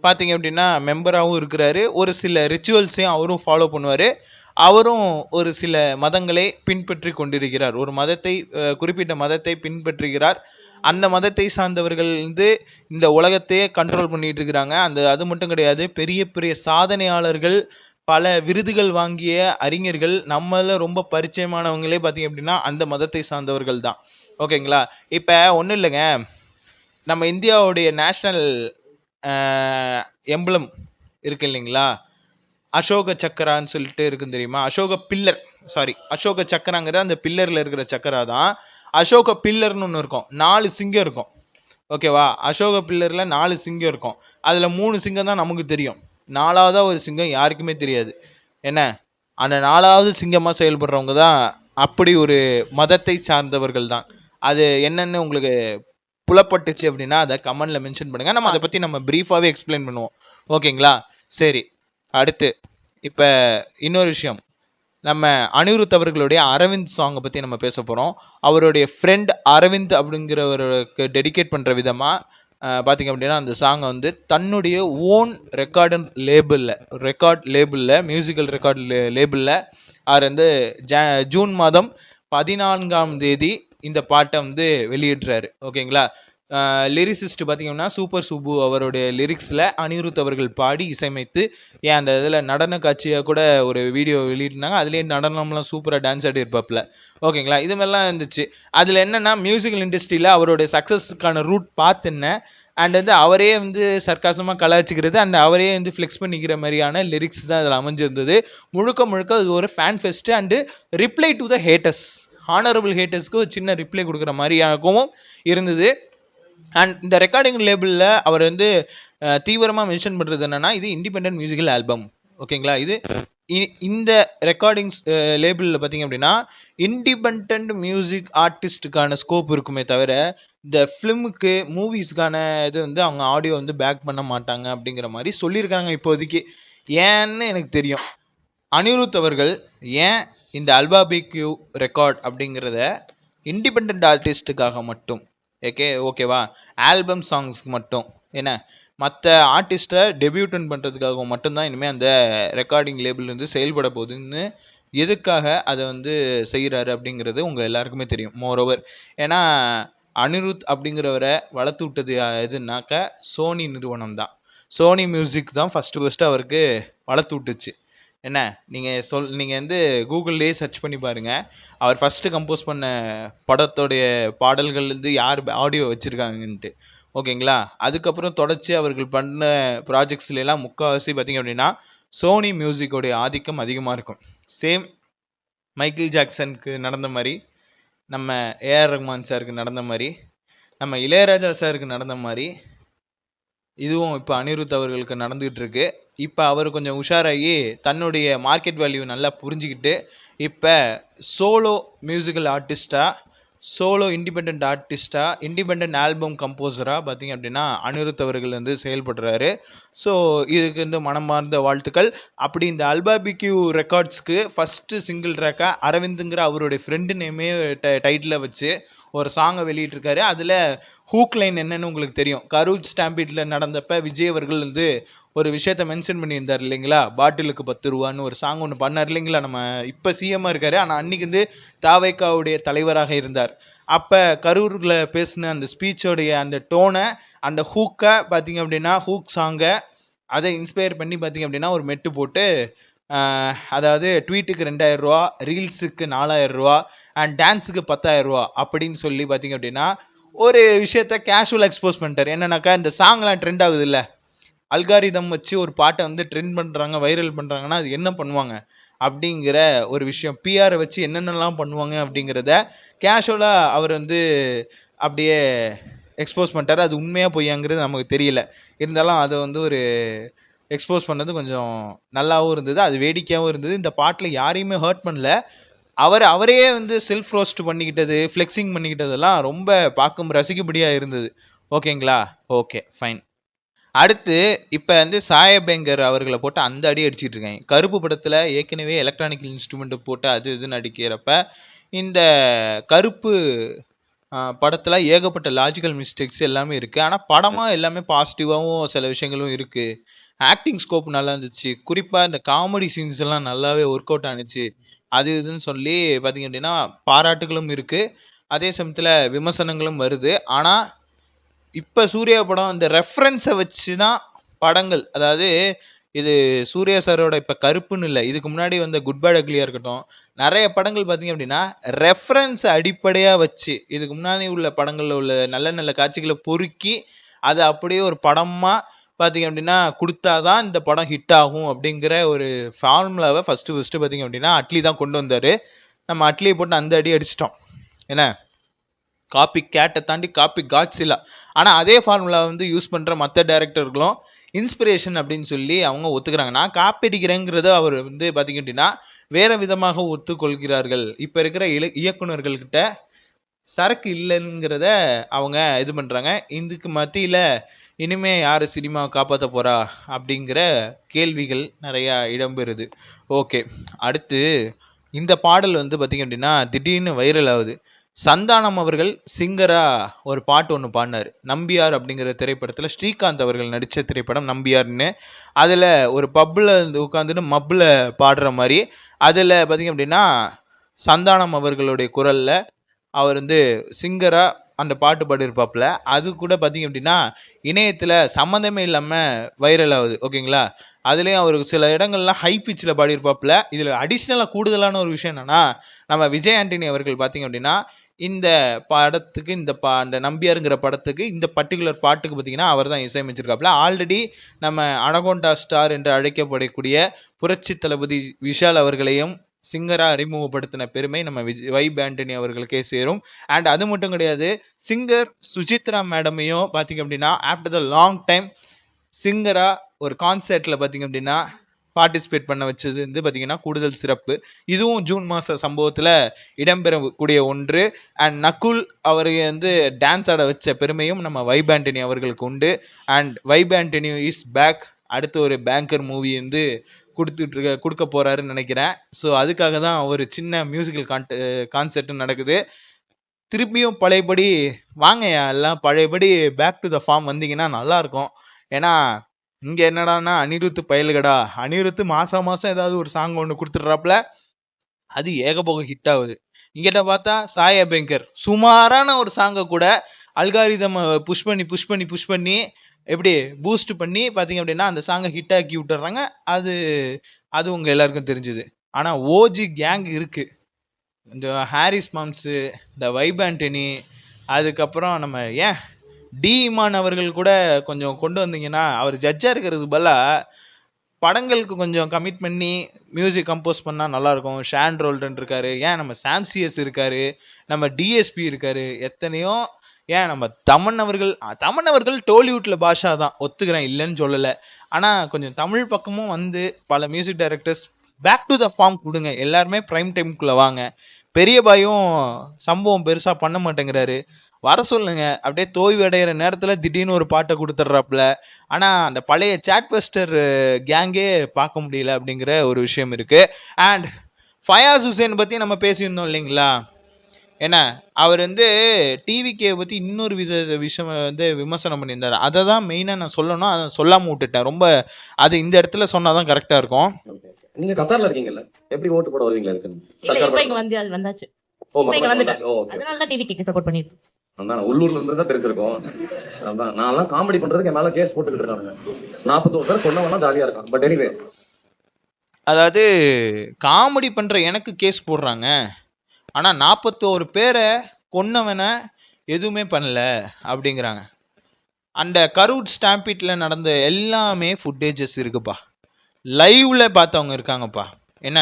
பார்த்தீங்க அப்படின்னா மெம்பராகவும் இருக்கிறாரு. ஒரு சில ரிச்சுவல்ஸையும் அவரும் ஃபாலோ பண்ணுவார். அவரும் ஒரு சில மதங்களை பின்பற்றி கொண்டிருக்கிறார். ஒரு மதத்தை, குறிப்பிட்ட மதத்தை பின்பற்றுகிறார். அந்த மதத்தை சார்ந்தவர்கள் வந்து இந்த உலகத்தையே கண்ட்ரோல் பண்ணிட்டு இருக்கிறாங்க. அது மட்டும் கிடையாது, பெரிய பெரிய சாதனையாளர்கள், பல விருதுகள் வாங்கிய அறிஞர்கள், நம்மள ரொம்ப பரிச்சயமானவங்களே பார்த்தீங்க அப்படின்னா அந்த மதத்தை சார்ந்தவர்கள் தான். ஓகேங்களா? இப்போ ஒன்றும் இல்லைங்க, நம்ம இந்தியாவுடைய நேஷ்னல் எம்பளம் இருக்கு இல்லைங்களா, அசோக சக்கரான்னு சொல்லிட்டு இருக்குன்னு தெரியுமா? அசோக சக்கராங்கிற அந்த பில்லர்ல இருக்கிற சக்கரா தான் அசோக பில்லர்னு ஒன்று இருக்கும். 4 சிங்கம் இருக்கும். ஓகேவா? அசோக பில்லர்ல 4 சிங்கம் இருக்கும். அதுல 3 சிங்கம் தான் நமக்கு தெரியும். 4ஆவதா ஒரு சிங்கம் யாருக்குமே தெரியாது. என்ன, அந்த 4ஆவது சிங்கமா செயல்படுறவங்க தான் அப்படி ஒரு மதத்தை சார்ந்தவர்கள் தான். அது என்னன்னு உங்களுக்கு புலப்பட்டுச்சு அப்படின்னா அதை கமெண்ட்ல மென்ஷன் பண்ணுங்க. நம்ம அதை பத்தி நம்ம பிரீஃபாவே எக்ஸ்பிளைன் பண்ணுவோம். ஓகேங்களா? சரி, அடுத்து இப்போ இன்னொரு விஷயம், நம்ம அனிருத் அவர்களுடைய அரவிந்த் சாங்கை பற்றி நம்ம பேச போகிறோம். அவருடைய ஃப்ரெண்ட் அரவிந்த் அப்படிங்கிறவருக்கு டெடிகேட் பண்ணுற விதமாக பார்த்தீங்க அப்படின்னா அந்த சாங்கை வந்து தன்னுடைய ஓன் ரெக்கார்ட் லேபிளில் மியூசிக்கல் ரெக்கார்ட் லேபிளில் அவர் வந்து ஜூன் மாதம் 14ஆம் தேதி இந்த பாட்டை வந்து வெளியிடுறாரு. ஓகேங்களா? லிரிசிஸ்ட் பார்த்தீங்கன்னா சூப்பர் சுப்பு அவருடைய லிரிக்ஸில் அனிருத் அவர்கள் பாடி இசையமைத்து, ஏன் அந்த இதில் நடன காட்சியாக கூட ஒரு வீடியோ வெளியிட்டாங்க. அதுலேயே நடனம்லாம் சூப்பராக டான்ஸ் ஆடி இருப்பாப்புல. ஓகேங்களா? இது மாதிரிலாம் இருந்துச்சு. அதில் என்னென்னா மியூசிக்கல் இண்டஸ்ட்ரியில் அவருடைய சக்ஸஸ்க்கான ரூட் பார்த்துன்னு அண்ட் வந்து அவரே வந்து சர்க்காசமாக கலாய்ச்சிக்கிறது அண்ட் அவரே வந்து ஃப்ளெக்ஸ் பண்ணிக்கிற மாதிரியான லிரிக்ஸ் தான் அதில் அமைஞ்சிருந்தது. முழுக்க அது ஒரு fan fest and reply to the haters, honourable ஹேட்டர்ஸ்க்கு ஒரு சின்ன ரிப்ளை கொடுக்குற மாதிரியாகவும் இருந்தது. அண்ட் இந்த ரெக்கார்டிங் லேபிளில் அவர் வந்து தீவிரமாக மென்ஷன் பண்ணுறது என்னென்னா, இது இண்டிபெண்டன்ட் மியூசிக்கல் ஆல்பம். ஓகேங்களா? இந்த ரெக்கார்டிங்ஸ் லேபிளில் பார்த்தீங்க அப்படின்னா இண்டிபெண்ட் மியூசிக் ஆர்டிஸ்ட்டுக்கான ஸ்கோப் இருக்குமே தவிர இந்த ஃபிலிமுக்கு மூவிஸ்க்கான இது வந்து அவங்க ஆடியோ வந்து பேக் பண்ண மாட்டாங்க அப்படிங்கிற மாதிரி சொல்லியிருக்காங்க இப்போதைக்கு. ஏன்னு எனக்கு தெரியும். அனிருத் அவர்கள் ஏன் இந்த அல்பாபிக்யூ ரெக்கார்ட் அப்படிங்கிறத இண்டிபெண்ட் ஆர்டிஸ்ட்டுக்காக மட்டும், ஓகேவா, ஆல்பம் சாங்ஸ்க்கு மட்டும், என்ன மற்ற ஆர்டிஸ்ட்டை டெபியூட்டன் பண்ணுறதுக்காக மட்டும்தான் இனிமேல் அந்த ரெக்கார்டிங் லேபிள் வந்து செயல்பட போகுதுன்னு எதுக்காக அதை வந்து செய்கிறாரு அப்படிங்கிறது உங்கள் எல்லாருக்குமே தெரியும். மோரோவர், ஏன்னா அனிருத் அப்படிங்கிறவரை வளர்த்து விட்டது எதுனாக்க சோனி நிறுவனம் தான். சோனி மியூசிக் தான் ஃபர்ஸ்ட் அவருக்கு வளர்த்து விட்டுச்சு. என்ன நீங்கள் வந்து கூகுள்லேயே சர்ச் பண்ணி பாருங்க, அவர் ஃபர்ஸ்ட் கம்போஸ் பண்ண படத்தோடைய பாடல்கள் வந்து யார் ஆடியோ வச்சிருக்காங்கன்ட்டு. ஓகேங்களா? அதுக்கப்புறம் தொடர்ச்சி அவர்கள் பண்ண ப்ராஜெக்ட்ஸ்ல எல்லாம் முக்கால்வாசி பார்த்தீங்க அப்படின்னா சோனி மியூசிக்கோடைய ஆதிக்கம் அதிகமாக இருக்கும். சேம் மைக்கேல் ஜாக்சனுக்கு நடந்த மாதிரி, நம்ம ஏஆர் ரஹ்மான் சாருக்கு நடந்த மாதிரி, நம்ம இளையராஜா சாருக்கு நடந்த மாதிரி இதுவும் இப்போ அனிருத் அவர்களுக்கு நடந்துகிட்டு இருக்கு. இப்போ அவர் கொஞ்சம் உஷாராகி தன்னுடைய மார்க்கெட் வேல்யூ நல்லா புரிஞ்சுக்கிட்டு இப்போ சோலோ மியூசிக்கல் ஆர்டிஸ்டா, சோலோ இண்டிபெண்ட் ஆர்டிஸ்டா, இண்டிபெண்ட் ஆல்பம் கம்போசரா பார்த்தீங்க அப்படின்னா அனிருத் அவர்கள் வந்து செயல்படுறாரு. ஸோ இதுக்கு வந்து மனமார்ந்த வாழ்த்துக்கள். அப்படி இந்த அல்பாபிக்யூ ரெக்கார்ட்ஸ்க்கு ஃபர்ஸ்ட் சிங்கிள் ட்ராக்கா அரவிந்துங்கிற அவருடைய ஃப்ரெண்டு நேமே டைட்டில் வச்சு ஒரு சாங்கை வெளியிட்டிருக்காரு. அதில் ஹூக் லைன் என்னன்னு உங்களுக்கு தெரியும். கரூர் ஸ்டாம்பீட்ல நடந்தப்ப விஜய் அவர்கள் வந்து ஒரு விஷயத்த மென்ஷன் பண்ணியிருந்தார் இல்லைங்களா, பாட்டிலுக்கு 10 ரூபான்னு ஒரு சாங் ஒன்று பண்ணார் இல்லைங்களா. நம்ம இப்போ சிஎம்மாக இருக்காரு, ஆனால் அன்னைக்கு வந்து தாவைக்காவுடைய தலைவராக இருந்தார். அப்போ கரூரில் பேசின அந்த ஸ்பீச்சோடைய அந்த டோனை, அந்த ஹூக்கை பார்த்தீங்க அப்படின்னா ஹூக் சாங்கை அதை இன்ஸ்பயர் பண்ணி பார்த்தீங்க அப்படின்னா ஒரு மெட்டு போட்டு அதாவது ட்வீட்டுக்கு 2000 ரூபா, ரீல்ஸுக்கு 4000 ரூபா அண்ட் டான்ஸுக்கு 10,000 ரூபா அப்படின்னு சொல்லி பார்த்தீங்க அப்படின்னா ஒரு விஷயத்த கேஷுவல் எக்ஸ்போஸ் பண்ணிட்டார். என்னன்னாக்கா இந்த சாங்லாம் ட்ரெண்ட் ஆகுது இல்லை, அல்காரிதம் வச்சு ஒரு பாட்டை வந்து ட்ரெண்ட் பண்ணுறாங்க, வைரல் பண்ணுறாங்கன்னா அது என்ன பண்ணுவாங்க அப்படிங்கிற ஒரு விஷயம், பிஆரை வச்சு என்னென்னலாம் பண்ணுவாங்க அப்படிங்கிறத கேஷுவலாக அவர் வந்து அப்படியே எக்ஸ்போஸ் பண்ணிட்டார். அது உண்மையாக பொய்யாங்கிறது நமக்கு தெரியல, இருந்தாலும் அதை வந்து ஒரு எக்ஸ்போஸ் பண்ணது கொஞ்சம் நல்லாவும் இருந்தது, அது வேடிக்கையாகவும் இருந்தது. இந்த பாட்டில் யாரையுமே ஹர்ட் பண்ணல, அவரே வந்து செல்ஃப் ரோஸ்ட் பண்ணிக்கிட்டது, ஃப்ளெக்ஸிங் பண்ணிக்கிட்டதெல்லாம் ரொம்ப பார்க்கும் ரசிக்கும்படியாக இருந்தது. ஓகேங்களா? Okay fine. அடுத்து இப்போ வந்து சாயபேங்கர் அவர்களை போட்டு அந்த அடி அடிச்சுட்டு இருக்காங்க. கருப்பு படத்தில் ஏற்கனவே எலக்ட்ரானிக் இன்ஸ்ட்ருமெண்ட் போட்டு அது இதுன்னு அடிக்கிறப்ப இந்த கருப்பு படத்தில் ஏகப்பட்ட லாஜிக்கல் மிஸ்டேக்ஸ் எல்லாமே இருக்குது. ஆனால் படமாக எல்லாமே பாசிட்டிவாகவும் சில விஷயங்களும் இருக்குது. ஆக்டிங் ஸ்கோப் நல்லா இருந்துச்சு, குறிப்பாக இந்த காமெடி சீன்ஸ் எல்லாம் நல்லாவே ஒர்க் அவுட் ஆனிச்சு. அது இதுன்னு சொல்லி பார்த்தீங்க அப்படின்னா பாராட்டுகளும் இருக்குது, அதே சமயத்தில் விமர்சனங்களும் வருது. ஆனால் இப்போ சூர்யா படம் இந்த ரெஃபரன்ஸை வச்சு தான் படங்கள், அதாவது இது சூர்யா சாரோட இப்போ கருப்புன்னு இல்லை, இதுக்கு முன்னாடி வந்த குட் பேட் அக்லியாக இருக்கட்டும், நிறைய படங்கள் பார்த்தீங்க அப்படின்னா ரெஃபரன்ஸை அடிப்படையாக வச்சு இதுக்கு முன்னாடி உள்ள படங்களில் உள்ள நல்ல நல்ல காட்சிகளை பொறுக்கி அதை அப்படியே ஒரு படமாக பார்த்தீங்க அப்படின்னா கொடுத்தாதான் இந்த படம் ஹிட் ஆகும் அப்படிங்கிற ஒரு ஃபார்முலாவை ஃபஸ்ட்டு பார்த்தீங்க அப்படின்னா அட்லி தான் கொண்டு வந்தார். நம்ம அட்லியை போட்டு அந்த அடி அடிச்சிட்டோம். என்ன, காப்பி கேட்டை தாண்டி காப்பி காட்ஸ் இல்லை. ஆனால் அதே ஃபார்முலா வந்து யூஸ் பண்ணுற மற்ற டைரக்டர்களும் இன்ஸ்பிரேஷன் அப்படின்னு சொல்லி அவங்க ஒத்துக்கிறாங்க. நான் காப்பி அடிக்கிறேங்கிறத அவர் வந்து பார்த்தீங்க அப்படின்னா வேற விதமாக ஒத்துக்கொள்கிறார்கள். இப்போ இருக்கிற இயக்குநர்கள்கிட்ட சரக்கு இல்லைங்கிறத அவங்க இது பண்ணுறாங்க. இதுக்கு மத்தியில் இனிமே யார் சினிமாவை காப்பாற்ற போகிறா அப்படிங்கிற கேள்விகள் நிறையா இடம்பெறுது. ஓகே, அடுத்து இந்த பாடல் வந்து பார்த்திங்க அப்படின்னா திடீர்னு வைரல் ஆகுது. சந்தானம் அவர்கள் சிங்கரா ஒரு பாட்டு ஒன்று பாடினார், நம்பியார் அப்படிங்கிற திரைப்படத்தில். ஸ்ரீகாந்த் அவர்கள் நடித்த திரைப்படம் நம்பியார்னு. அதில் ஒரு பப்பில் உட்காந்துட்டு மப்பில் பாடுற மாதிரி, அதில் பார்த்திங்க அப்படின்னா சந்தானம் அவர்களுடைய குரலில் அவர் வந்து சிங்கரா அந்த பாட்டு பாடியிருப்பாப்புல. அது கூட பார்த்தீங்க அப்படின்னா இணையத்தில் சம்மந்தமே இல்லாமல் வைரல் ஆகுது. ஓகேங்களா? அதுலேயும் அவருக்கு சில இடங்கள்லாம் ஹை பிச்சில் பாடியிருப்பாப்புல. இதில் அடிஷ்னலாக கூடுதலான ஒரு விஷயம் என்னன்னா, நம்ம விஜய் ஆண்டனி அவர்கள் பார்த்தீங்க அப்படின்னா இந்த படத்துக்கு அந்த நம்பியாருங்கிற படத்துக்கு இந்த பர்டிகுலர் பாட்டுக்கு பார்த்தீங்கன்னா அவர் தான் இசையமைச்சிருக்காப்புல. ஆல்ரெடி நம்ம அனகோண்டா ஸ்டார் என்று அழைக்கப்படக்கூடிய புரட்சி தளபதி விஷால் அவர்களையும் சிங்கரா அறிமுகப்படுத்தின பெருமை நம்ம வைப் ஆண்டனி அவர்களுக்கே சேரும். அண்ட் அது மட்டும் கிடையாது, சிங்கர் சுஜித்ரா மேடமையும் பார்த்தீங்க அப்படின்னா ஆஃப்டர் த லாங் டைம் சிங்கரா ஒரு கான்சர்ட்ல பார்த்தீங்க அப்படின்னா பார்ட்டிசிபேட் பண்ண வச்சது வந்து பார்த்தீங்கன்னா கூடுதல் சிறப்பு. இதுவும் ஜூன் மாத சம்பவத்தில் இடம்பெறக்கூடிய ஒன்று. அண்ட் நக்குல் அவரை வந்து டான்ஸ் ஆட வச்ச பெருமையும் நம்ம வைப் ஆண்டனி அவர்களுக்கு உண்டு. And vibe Antony is back. அடுத்து ஒரு பேங்கர் மூவி வந்து கொடுக்க போறாருன்னு நினைக்கிறேன். ஸோ அதுக்காக தான் ஒரு சின்ன மியூசிக்கல் கான்செர்ட்டும் நடக்குது. திருப்பியும் பழையபடி வாங்கயா, எல்லாம் பழையபடி பேக் டு த ஃபார்ம் வந்தீங்கன்னா நல்லா இருக்கும். ஏன்னா இங்க என்னடான்னா அனிருத்து பயலுகடா, அனிருத்து மாசம் ஏதாவது ஒரு சாங் ஒன்று கொடுத்துட்றாப்புல, அது ஏகபோக ஹிட் ஆகுது. இங்கிட்ட பார்த்தா சாய் அபியங்கர் சுமாரான ஒரு சாங்கை கூட அல்காரிதம் புஷ் பண்ணி எப்படி பூஸ்ட் பண்ணி பார்த்தீங்க அப்படின்னா அந்த சாங்கை ஹிட் ஆக்கி விட்டுறாங்க. அது அது உங்க எல்லாருக்கும் தெரிஞ்சுது. ஆனா ஓஜி கேங் இருக்கு. இந்த ஹாரிஸ் மாம்ஸு, இந்த வைப் ஆண்டனி, அதுக்கப்புறம் நம்ம ஏன் டி இமான் அவர்கள் கூட கொஞ்சம் கொண்டு வந்தீங்கன்னா அவர் ஜட்ஜா இருக்கிறது பதிலா படங்களுக்கு கொஞ்சம் கமிட் பண்ணி மியூசிக் கம்போஸ் பண்ணா நல்லா இருக்கும். ஷான் ரோல்டன் இருக்காரு, ஏன் நம்ம சாம்சியஸ் இருக்காரு, நம்ம டிஎஸ்பி இருக்காரு, எத்தனையோ ஏன் நம்ம தமன் அவர்கள் டோலிவுட்ல பாஷா தான் ஒத்துக்கிறேன், இல்லைன்னு சொல்லலை. ஆனா கொஞ்சம் தமிழ் பக்கமும் வந்து பல music directors back to the form கொடுங்க. எல்லாருமே பிரைம் டைம்குள்ள வாங்க. பெரிய பாயும் சம்பவம் பெருசா பண்ண மாட்டேங்கிறாரு, வர சொல்லுங்க. அப்படியே தோய்வு அடைகிற நேரத்துல திடீர்னு ஒரு பாட்டை கொடுத்துட்றாப்புல. ஆனா அந்த பழைய சாட்பஸ்டர் கேங்கே பார்க்க முடியல அப்படிங்கிற ஒரு விஷயம் இருக்கு. அண்ட் ஃபயாஸ் ஹுசேன் பத்தி நம்ம பேசியிருந்தோம் இல்லைங்களா? ஏன்னா அவர் வந்து டிவிகே பத்தி இன்னொரு விஷயம் வந்து விமர்சனம் பண்ணியிருந்தாரு. அதை தான் மெயினா நான் சொல்லணும், அதை சொல்லாம விட்டுட்டேன். ரொம்ப அது இந்த இடத்துல சொன்னாதான் கரெக்டா இருக்கும். நீங்க கத்தார்ல இருக்கீங்கல்ல, எப்படி ஓட்டு போட வருவீங்களா? வந்தாச்சு. அதனாலதான் டிவிக்கு சப்போர்ட் பண்ணிட்டு உள்ளூர்ல இருந்து தான் தெரிஞ்சிருக்கும். நான் காமெடி பண்றதுக்கு என் மேல கேஸ் போட்டுக்கிட்டு இருக்காங்க. 41 பேர் கொண்டவனா ஜாலியா இருக்கான். பட் எனிவே, அதாவது காமெடி பண்ற எனக்கு கேஸ் போடுறாங்க, ஆனா 41 பேரை கொன்னவனை எதுவுமே பண்ணல அப்படிங்கிறாங்க. அந்த கரூட் ஸ்டாம்பீட்ல நடந்த எல்லாமே ஃபுட்டேஜஸ் இருக்குப்பா, லைவ்ல பார்த்தவங்க இருக்காங்கப்பா. என்ன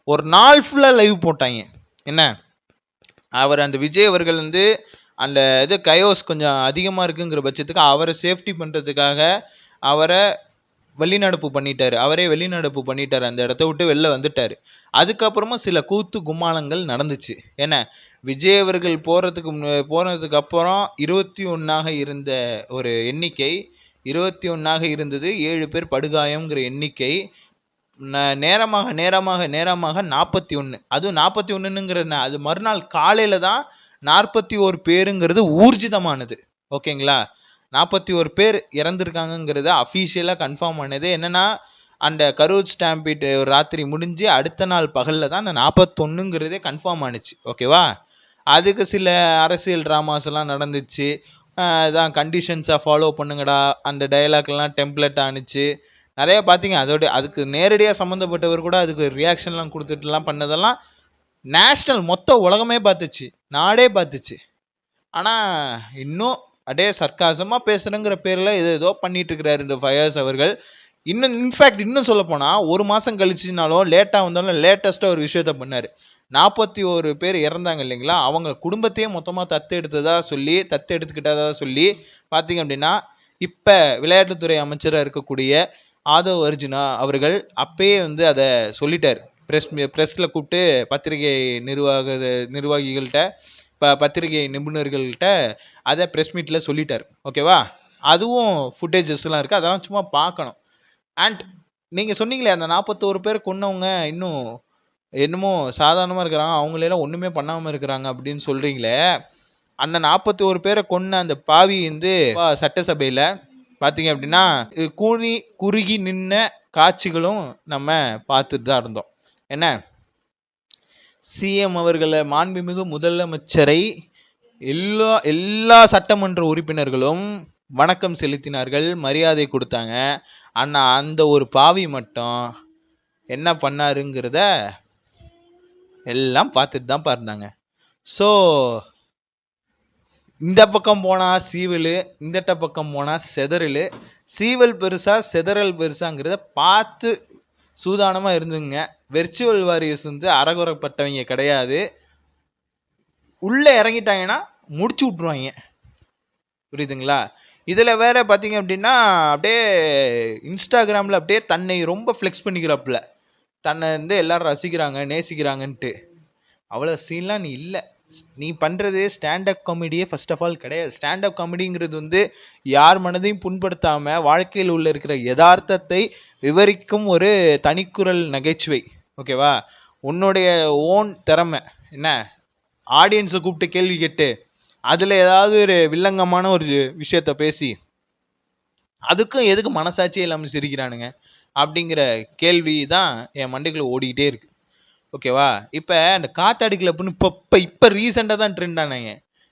ஒரு நாள் ஃபுல்லா லைவ் போட்டாங்க. என்ன அவர் அந்த விஜய் அவர்கள் வந்து அந்த இது கயோஸ் கொஞ்சம் அதிகமா இருக்குங்கிற பட்சத்துக்கு அவரை சேஃப்டி பண்றதுக்காக அவரை வெளிநடப்பு பண்ணிட்டாரு. அவரே வெளிநடப்பு பண்ணிட்டாரு, அந்த இடத்த விட்டு வெளில வந்துட்டாரு. அதுக்கப்புறமா சில கூத்து கும்மாளங்கள் நடந்துச்சு. ஏன்னா விஜய் அவர்கள் போறதுக்கு அப்புறம் 21 இருந்த ஒரு எண்ணிக்கை 21 இருந்தது. 7 பேர் படுகாயம்ங்கிற எண்ணிக்கை நேரமாக 41. அதுவும் 41ங்கிற அது மறுநாள் காலையில தான் 41 பேருங்கிறது ஊர்ஜிதமானது. ஓகேங்களா? 41 பேர் இறந்துருக்காங்கிறது அஃபீஷியலா கன்ஃபார்ம் ஆனது. என்னன்னா அந்த கரூர் ஸ்டாம்பீட் ஒரு ராத்திரி முடிஞ்சு அடுத்த நாள் பகல்ல தான் அந்த 41ங்கிறதே கன்ஃபார்ம் ஆனிச்சு. ஓகேவா? அதுக்கு சில அரசியல் டிராமாஸ் எல்லாம் நடந்துச்சு. அதான் கண்டிஷன்ஸை ஃபாலோ பண்ணுங்கடா, அந்த டயலாக்லாம் டெம்ப்ளேட் ஆனிச்சு. நிறைய பார்த்தீங்க. அதுக்கு நேரடியாக சம்மந்தப்பட்டவர் கூட அதுக்கு ரியாக்ஷன்லாம் கொடுத்துட்டுலாம் பண்ணதெல்லாம் நேஷ்னல் மொத்த உலகமே பார்த்துச்சு, நாடே பார்த்துச்சு. ஆனால் இன்னும் அப்படியே சர்க்காசமாக பேசுகிறேங்கிற பேரில் ஏதோ பண்ணிட்டு இருக்கிறாரு இந்த ஃபயாஸ் அவர்கள். இன்ஃபேக்ட் இன்னும் சொல்ல போனால் ஒரு மாதம் கழிச்சுனாலும் லேட்டாக வந்தாலும் லேட்டஸ்ட்டாக ஒரு விஷயத்த பண்ணார். 41 பேர் இறந்தாங்க இல்லைங்களா, அவங்க குடும்பத்தையே மொத்தமாக தத்து எடுத்துக்கிட்டதா சொல்லி பார்த்தீங்க அப்படின்னா இப்போ விளையாட்டுத்துறை அமைச்சராக இருக்கக்கூடிய ஆதவ் அர்ஜுனா அவர்கள் அப்பயே வந்து அதை சொல்லிட்டார். ப்ரெஸ்ல கூப்பிட்டு பத்திரிகை நிர்வாகிகள்கிட்ட பத்திரிகை நிபுணர்கள்கிட்ட அதை ப்ரெஸ் மீட்ல சொல்லிட்டார். ஓகேவா? அதுவும் ஃபுட்டேஜஸ்லாம் இருக்கு, அதெல்லாம் சும்மா பார்க்கணும். அண்ட் நீங்க சொன்னீங்களே அந்த 41 பேர் கொன்னவங்க இன்னும் என்னமோ சாதாரணமா இருக்கிறாங்க, அவங்களெல்லாம் ஒண்ணுமே பண்ணாம இருக்கிறாங்க அப்படின்னு சொல்றீங்களே. அந்த 41 பேரை கொன்ன அந்த பாவி வந்து சட்டசபையில பாத்தீங்க அப்படின்னா குறுகி நின்ன காட்சிகளும் நம்ம பார்த்துட்டு தான் இருந்தோம். என்ன சிஎம் அவர்களை, மாண்புமிகு முதலமைச்சரை எல்லா சட்டமன்ற உறுப்பினர்களும் வணக்கம் செலுத்தினார்கள், மரியாதை கொடுத்தாங்க. ஆனா அந்த ஒரு பாவி மட்டும் என்ன பண்ணாருங்கிறத எல்லாம் பார்த்துட்டு தான் இருந்தாங்க. ஸோ இந்த பக்கம் போனா சீவல், இந்த பக்கம் போனா செதறல். சீவல் பெருசா செதறல் பெருசாங்கிறத பார்த்து சூதானமா இருந்துங்க. வெர்ச்சுவல் வாரியர்ஸ் வந்து அறகுறப்பட்டவங்க கிடையாது. உள்ள இறங்கிட்டாங்கன்னா முடிச்சு விட்டுருவாங்க. புரியுதுங்களா? இதுல வேற பாத்தீங்க அப்படின்னா அப்படியே இன்ஸ்டாகிராம்ல அப்படியே தன்னை ரொம்ப ஃபிளெக்ஸ் பண்ணிக்கிறாப்புல, தன்னை வந்து எல்லாரும் ரசிக்கிறாங்க நேசிக்கிறாங்கன்ட்டு. அவ்வளவு சீன்லாம் நீ இல்லை. நீ பண்றது ஸ்டாண்டப் காமெடியே ஃபர்ஸ்ட் ஆஃப் ஆல் கிடையாது. ஸ்டாண்டப் காமெடிங்கிறது வந்து யார் மனதையும் புண்படுத்தாம வாழ்க்கையில் உள்ள இருக்கிற யதார்த்தத்தை விவரிக்கும் ஒரு தனிக்குரல் நகைச்சுவை. ஓகேவா? உன்னுடைய ஓன் திறமை என்ன, ஆடியன்ஸை கூப்பிட்டு கேள்வி கேட்டு அதுல ஏதாவது ஒரு வில்லங்கமான ஒரு விஷயத்த பேசி அதுக்கும் எதுக்கு மனசாட்சியே இல்லாமல் சிரிக்கிறானுங்க அப்படிங்கிற கேள்வி தான் என் மண்டைக்குள்ள ஓடிக்கிட்டே இருக்கு. ஓகேவா? இப்போ அந்த காத்தாடி கிளப்னு இப்போ ரீசெண்டாக தான் ட்ரெண்ட் ஆனாங்க.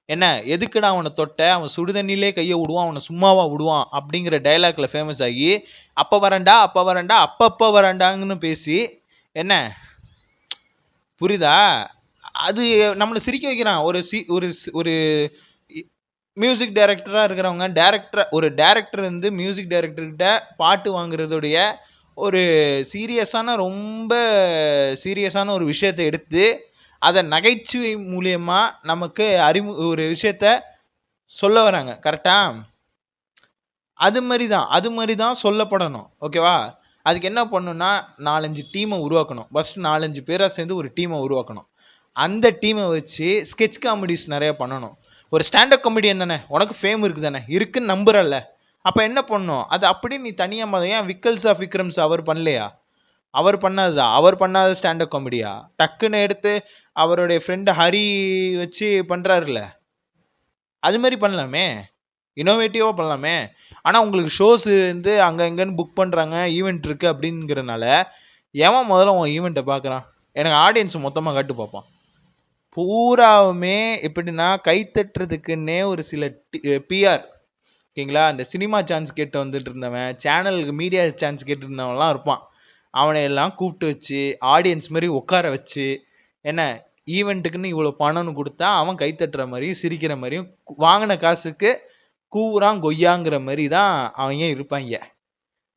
என்ன எதுக்குடா அவனை தொட்ட, அவன் சுடுதண்ணிலே கையை விடுவான், அவனை சும்மாவா விடுவான் அப்படிங்கிற டைலாக்ல ஃபேமஸ் ஆகி அப்போ வரண்டா அப்பப்போ வரண்டாங்கன்னு பேசி என்ன புரியுதா? அது நம்மளை சிரிக்க வைக்கிறான். ஒரு மியூசிக் டைரக்டராக இருக்கிறவங்க ஒரு டைரக்டர் வந்து மியூசிக் டைரக்டர்கிட்ட பாட்டு வாங்குறதுடைய ஒரு ரொம்ப சீரியஸான ஒரு விஷயத்தை எடுத்து அதை நகைச்சுவை மூலியமா நமக்கு ஒரு விஷயத்த சொல்ல வராங்க. கரெக்டா? அது மாதிரி தான் சொல்லப்படணும். ஓகேவா? அதுக்கு என்ன பண்ணணும்னா 4-5 டீமை உருவாக்கணும். ஃபர்ஸ்ட் 4-5 பேரா சேர்ந்து ஒரு டீமை உருவாக்கணும். அந்த டீமை வச்சு ஸ்கெட்ச் காமெடிஸ் நிறைய பண்ணணும். ஒரு ஸ்டாண்டப் காமெடியன் தானே, உனக்கு ஃபேம் இருக்கு தானே, இருக்குன்னு நம்புறல்ல, அப்ப என்ன பண்ணும்? அது அப்படி நீ தனியா ஏன் விக்கல்ஸ் ஆஃப் விக்ரம்ஸ் அவர் பண்ணலையா? அவர் பண்ணாத ஸ்டாண்டப் காமெடியா? டக்குன்னு எடுத்து அவருடைய ஃப்ரெண்ட் ஹரி வச்சு பண்றாருல்ல, அது மாதிரி பண்ணலாமே, இனோவேட்டிவா பண்ணலாமே. ஆனா உங்களுக்கு ஷோஸ் வந்து அங்க இங்கன்னு புக் பண்றாங்க, ஈவெண்ட் இருக்கு அப்படிங்கிறனால எவன் முதல்ல உன் ஈவெண்ட்டை பார்க்குறான்? எனக்கு ஆடியன்ஸ் மொத்தமா காட்டு பார்ப்பான். பூராவுமே எப்படின்னா கைத்தட்டுறதுக்குன்னே ஒரு சில பிஆர், ஓகேங்களா, அந்த சினிமா சான்ஸ் கேட்டு வந்துட்டு இருந்தவன், சேனலுக்கு மீடியா சான்ஸ் கேட்டு இருந்தவன்லாம் இருப்பான். அவனை எல்லாம் கூப்பிட்டு வச்சு ஆடியன்ஸ் மாதிரி உட்கார வச்சு என்ன ஈவெண்ட்டுக்குன்னு இவ்வளோ பணம்னு கொடுத்தா அவன் கைத்தட்டுற மாதிரியும் சிரிக்கிற மாதிரியும் வாங்கின காசுக்கு கூவுறான் கொய்யாங்கிற மாதிரி தான் அவங்க இருப்பாங்க.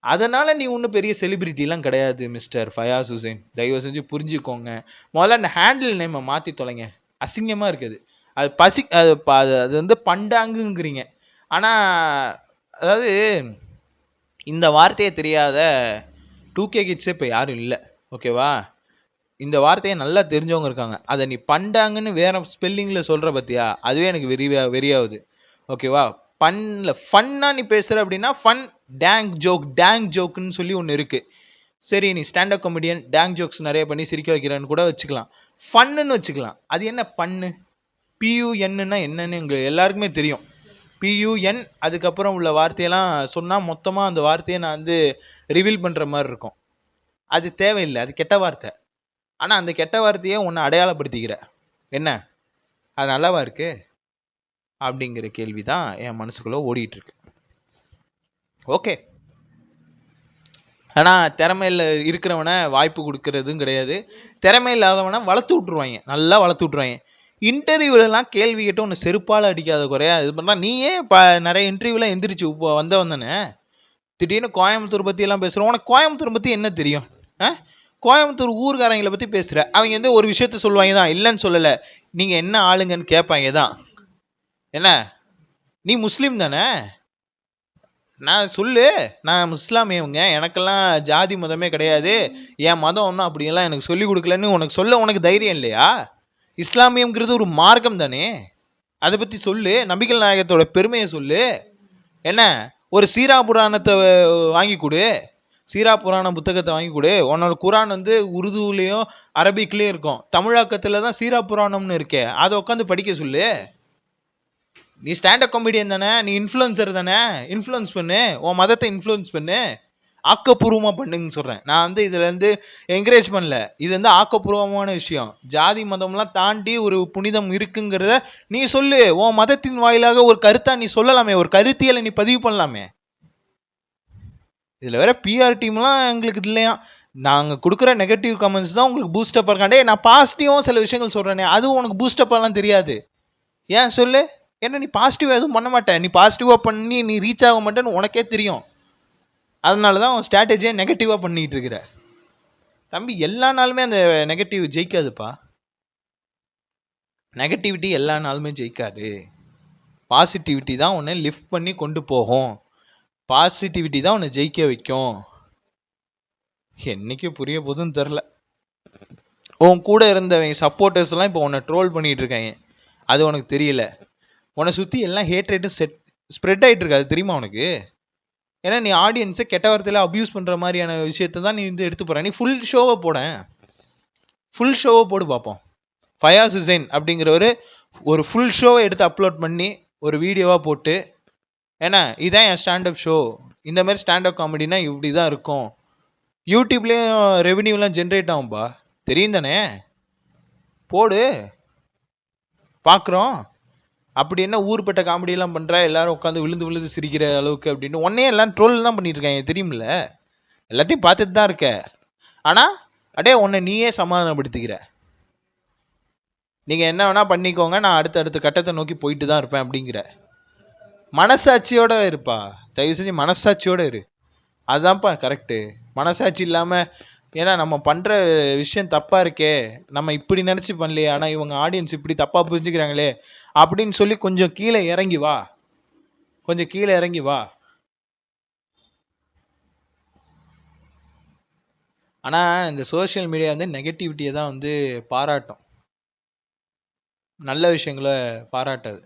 அதனால நீ ஒன்றும் பெரிய செலிபிரிட்டிலாம் கிடையாது மிஸ்டர் ஃபயாஸ் ஹுசைன். தயவு செஞ்சு புரிஞ்சுக்கோங்க. முதல்ல அந்த ஹேண்டில் நேமை மாற்றி தொலைங்க, அசிங்கமாக இருக்குது. அது வந்து பண்டாங்குங்கிறீங்க. ஆனால் அதாவது இந்த வார்த்தையை தெரியாத 2K கிட்ஸே இப்போ யாரும் இல்லை. ஓகேவா? இந்த வார்த்தையை நல்லா தெரிஞ்சவங்க இருக்காங்க. அதை நீ பண்டாங்கன்னு வேற ஸ்பெல்லிங்கில் சொல்கிற பத்தியா, அதுவே எனக்கு வெறியாகுது. ஓகேவா? ஃபன்னா நீ பேசுகிற அப்படின்னா ஃபன் டேங் ஜோக்குன்னு சொல்லி ஒன்று இருக்கு. சரி, நீ ஸ்டாண்டப் காமெடியன், டேங் ஜோக்ஸ் நிறைய பண்ணி சிரிக்க வைக்கிறன்னு கூட வச்சுக்கலாம், ஃபன்னுன்னு வச்சுக்கலாம். அது என்ன பண்ணு? PUNன்னா என்னன்னு எங்களுக்கு எல்லாருக்குமே தெரியும். PUN அதுக்கப்புறம் உள்ள வார்த்தையெல்லாம் சொன்னால் மொத்தமாக அந்த வார்த்தையை நான் வந்து ரிவீல் பண்ணுற மாதிரி இருக்கும். அது தேவையில்லை, அது கெட்ட வார்த்தை. ஆனால் அந்த கெட்ட வார்த்தையை ஒன்று அடையாளப்படுத்திக்கிற என்ன, அது நல்லாவா இருக்கு அப்படிங்கிற கேள்வி தான் என் மனசுக்குள்ளே ஓடிட்டு இருக்கு. ஓகே, ஆனால் திறமையில் இருக்கிறவனை வாய்ப்பு கொடுக்கறதும் கிடையாது, திறமை இல்லாதவனை வளர்த்து விட்ருவாங்க, நல்லா வளர்த்து விட்ருவாங்க. இன்டர்வியூலலாம் கேள்வி கேட்டு ஒன்று செருப்பால் அடிக்காத குறையா இது பண்ணால் நீயே நிறைய இன்டர்வியூலாம் எந்திரிச்சு வந்தவன் தானே. திடீர்னு கோயம்புத்தூர் பற்றி எல்லாம் பேசுகிறோம். உனக்கு கோயம்புத்தூர் பற்றி என்ன தெரியும்? கோயம்புத்தூர் ஊர்காரங்களை பற்றி பேசுகிற, அவங்க வந்து ஒரு விஷயத்த சொல்லுவாங்க தான், இல்லைன்னு சொல்லலை, நீங்கள் என்ன ஆளுங்கன்னு கேட்பாங்க தான். என்ன நீ முஸ்லீம் தானே? நான் சொல்லு, நான் முஸ்லாமியவங்க, எனக்கெல்லாம் ஜாதி மதமே கிடையாது, என் மதம் ஒன்றும் அப்படியெல்லாம் எனக்கு சொல்லி கொடுக்கலன்னு உனக்கு தைரியம் இல்லையா? இஸ்லாமியம்ங்கிறது ஒரு மார்க்கம் தானே, அதை பற்றி சொல்லு, நபிகள் நாயகத்தோட பெருமையை சொல்லு. என்ன ஒரு சீரா புராணத்தை வாங்கி கொடு, சீரா புராண புத்தகத்தை வாங்கி கொடு. உன்னோட குரான் வந்து உருதுலேயும் அரபிக்லேயும் இருக்கும், தமிழாக்கத்தில் தான் சீரா புராணம்னு இருக்கே, அதை உட்காந்து படிக்க சொல்லு. நீ ஸ்டாண்டப் காமெடியன் தானே, நீ இன்ஃப்ளூயன்சர் தானே, இன்ஃப்ளூயன்ஸ் பண்ணு, உன் மதத்தை இன்ஃப்ளூயன்ஸ் பண்ணு, ஆக்கப்பூர்வமாக பண்ணுன்னு சொல்கிறேன். நான் வந்து இதில் வந்து என்கரேஜ் பண்ணல, இது வந்து ஆக்கப்பூர்வமான விஷயம். ஜாதி மதம்லாம் தாண்டி ஒரு புனிதம் இருக்குங்கிறத நீ சொல்லு. உன் மதத்தின் வாயிலாக ஒரு கருத்தா நீ சொல்லலாமே, ஒரு கருத்தியலை நீ பதிவு பண்ணலாமே. இதில் வேற பிஆர் டீம்லாம் எங்களுக்கு இல்லையா, நாங்கள் கொடுக்குற நெகட்டிவ் கமெண்ட்ஸ் தான் உங்களுக்கு பூஸ்டப் இருக்காண்டே. நான் பாசிட்டிவாகவும் சில விஷயங்கள் சொல்கிறேனே, அதுவும் உனக்கு பூஸ்டப்பாலாம் தெரியாது. ஏன் சொல்லு? ஏன்னா நீ பாசிட்டிவாக எதுவும் பண்ண மாட்டேன், நீ பாசிட்டிவாக பண்ணி நீ ரீச் ஆக மாட்டேன்னு உனக்கே தெரியும். அதனால தான் உன் ஸ்ட்ராட்டஜியை நெகட்டிவாக பண்ணிட்டு இருக்கிற. தம்பி, எல்லா நாளுமே அந்த நெகட்டிவ் ஜெயிக்காதுப்பா. நெகட்டிவிட்டி எல்லா நாளுமே ஜெயிக்காது. பாசிட்டிவிட்டி தான் உன்னை லிஃப்ட் பண்ணி கொண்டு போகும், பாசிட்டிவிட்டி தான் உன்னை ஜெயிக்க வைக்கும். என்னைக்கு புரிய போதுன்னு தெரில. உன் கூட இருந்தவங்க சப்போர்ட்டர்ஸ் எல்லாம் இப்போ உன்னை ட்ரோல் பண்ணிட்டு இருக்காங்க, அது உனக்கு தெரியல. உன்னை சுற்றி எல்லாம் ஹேட்ரேட்டும் ஸ்ப்ரெட் ஆகிட்டு இருக்கு, அது தெரியுமா உனக்கு? ஏன்னா நீ ஆடியன்ஸை கெட்ட வார்த்தையில அப்யூஸ் பண்ணுற மாதிரியான விஷயத்தை தான் நீ வந்து எடுத்து போகிற. நீ ஃபுல் ஷோவை போடு பார்ப்போம். ஃபயாஸ் ஹுசைன் அப்படிங்கிறவர் ஒரு ஃபுல் ஷோவை எடுத்து அப்லோட் பண்ணி ஒரு வீடியோவாக போட்டு, ஏன்னா இதுதான் என் ஸ்டாண்டப் ஷோ, இந்த மாதிரி ஸ்டாண்டப் காமெடினா இப்படி தான் இருக்கும், யூடியூப்லேயும் ரெவென்யூலாம் ஜென்ரேட் ஆகும்பா. தெரியும் தானே, போடு பார்க்குறோம். அப்படி என்ன ஊர்பட்ட காமெடியெல்லாம் பண்ணுற, எல்லாரும் உட்காந்து விழுந்து விழுந்து சிரிக்கிற அளவுக்கு அப்படின்னு உடனே எல்லாம் ட்ரோல் தான் பண்ணிட்டு இருக்காங்க தெரியுமில்ல, எல்லாத்தையும் பார்த்துட்டு தான் இருக்க. ஆனால் அடே உன்னை நீயே சமாதானப்படுத்திக்கிற. நீங்கள் என்ன வேணால் பண்ணிக்கோங்க, நான் அடுத்த கட்டத்தை நோக்கி போயிட்டு தான் இருப்பேன் அப்படிங்கிற. மனசாட்சியோட இருப்பா, தயவு செஞ்சு மனசாட்சியோட இரு. அதுதான்ப்பா கரெக்டு. மனசாட்சி இல்லாமல், ஏன்னா நம்ம பண்ணுற விஷயம் தப்பாக இருக்கே, நம்ம இப்படி நினச்சி பண்ணலையே, ஆனால் இவங்க ஆடியன்ஸ் இப்படி தப்பாக புரிஞ்சுக்கிறாங்களே அப்படின்னு சொல்லி கொஞ்சம் கீழே இறங்கி வா, கொஞ்சம் கீழே இறங்கி வா. ஆனால் இந்த சோஷியல் மீடியா வந்து நெகட்டிவிட்டியை தான் வந்து பாராட்டும், நல்ல விஷயங்களை பாராட்டாது.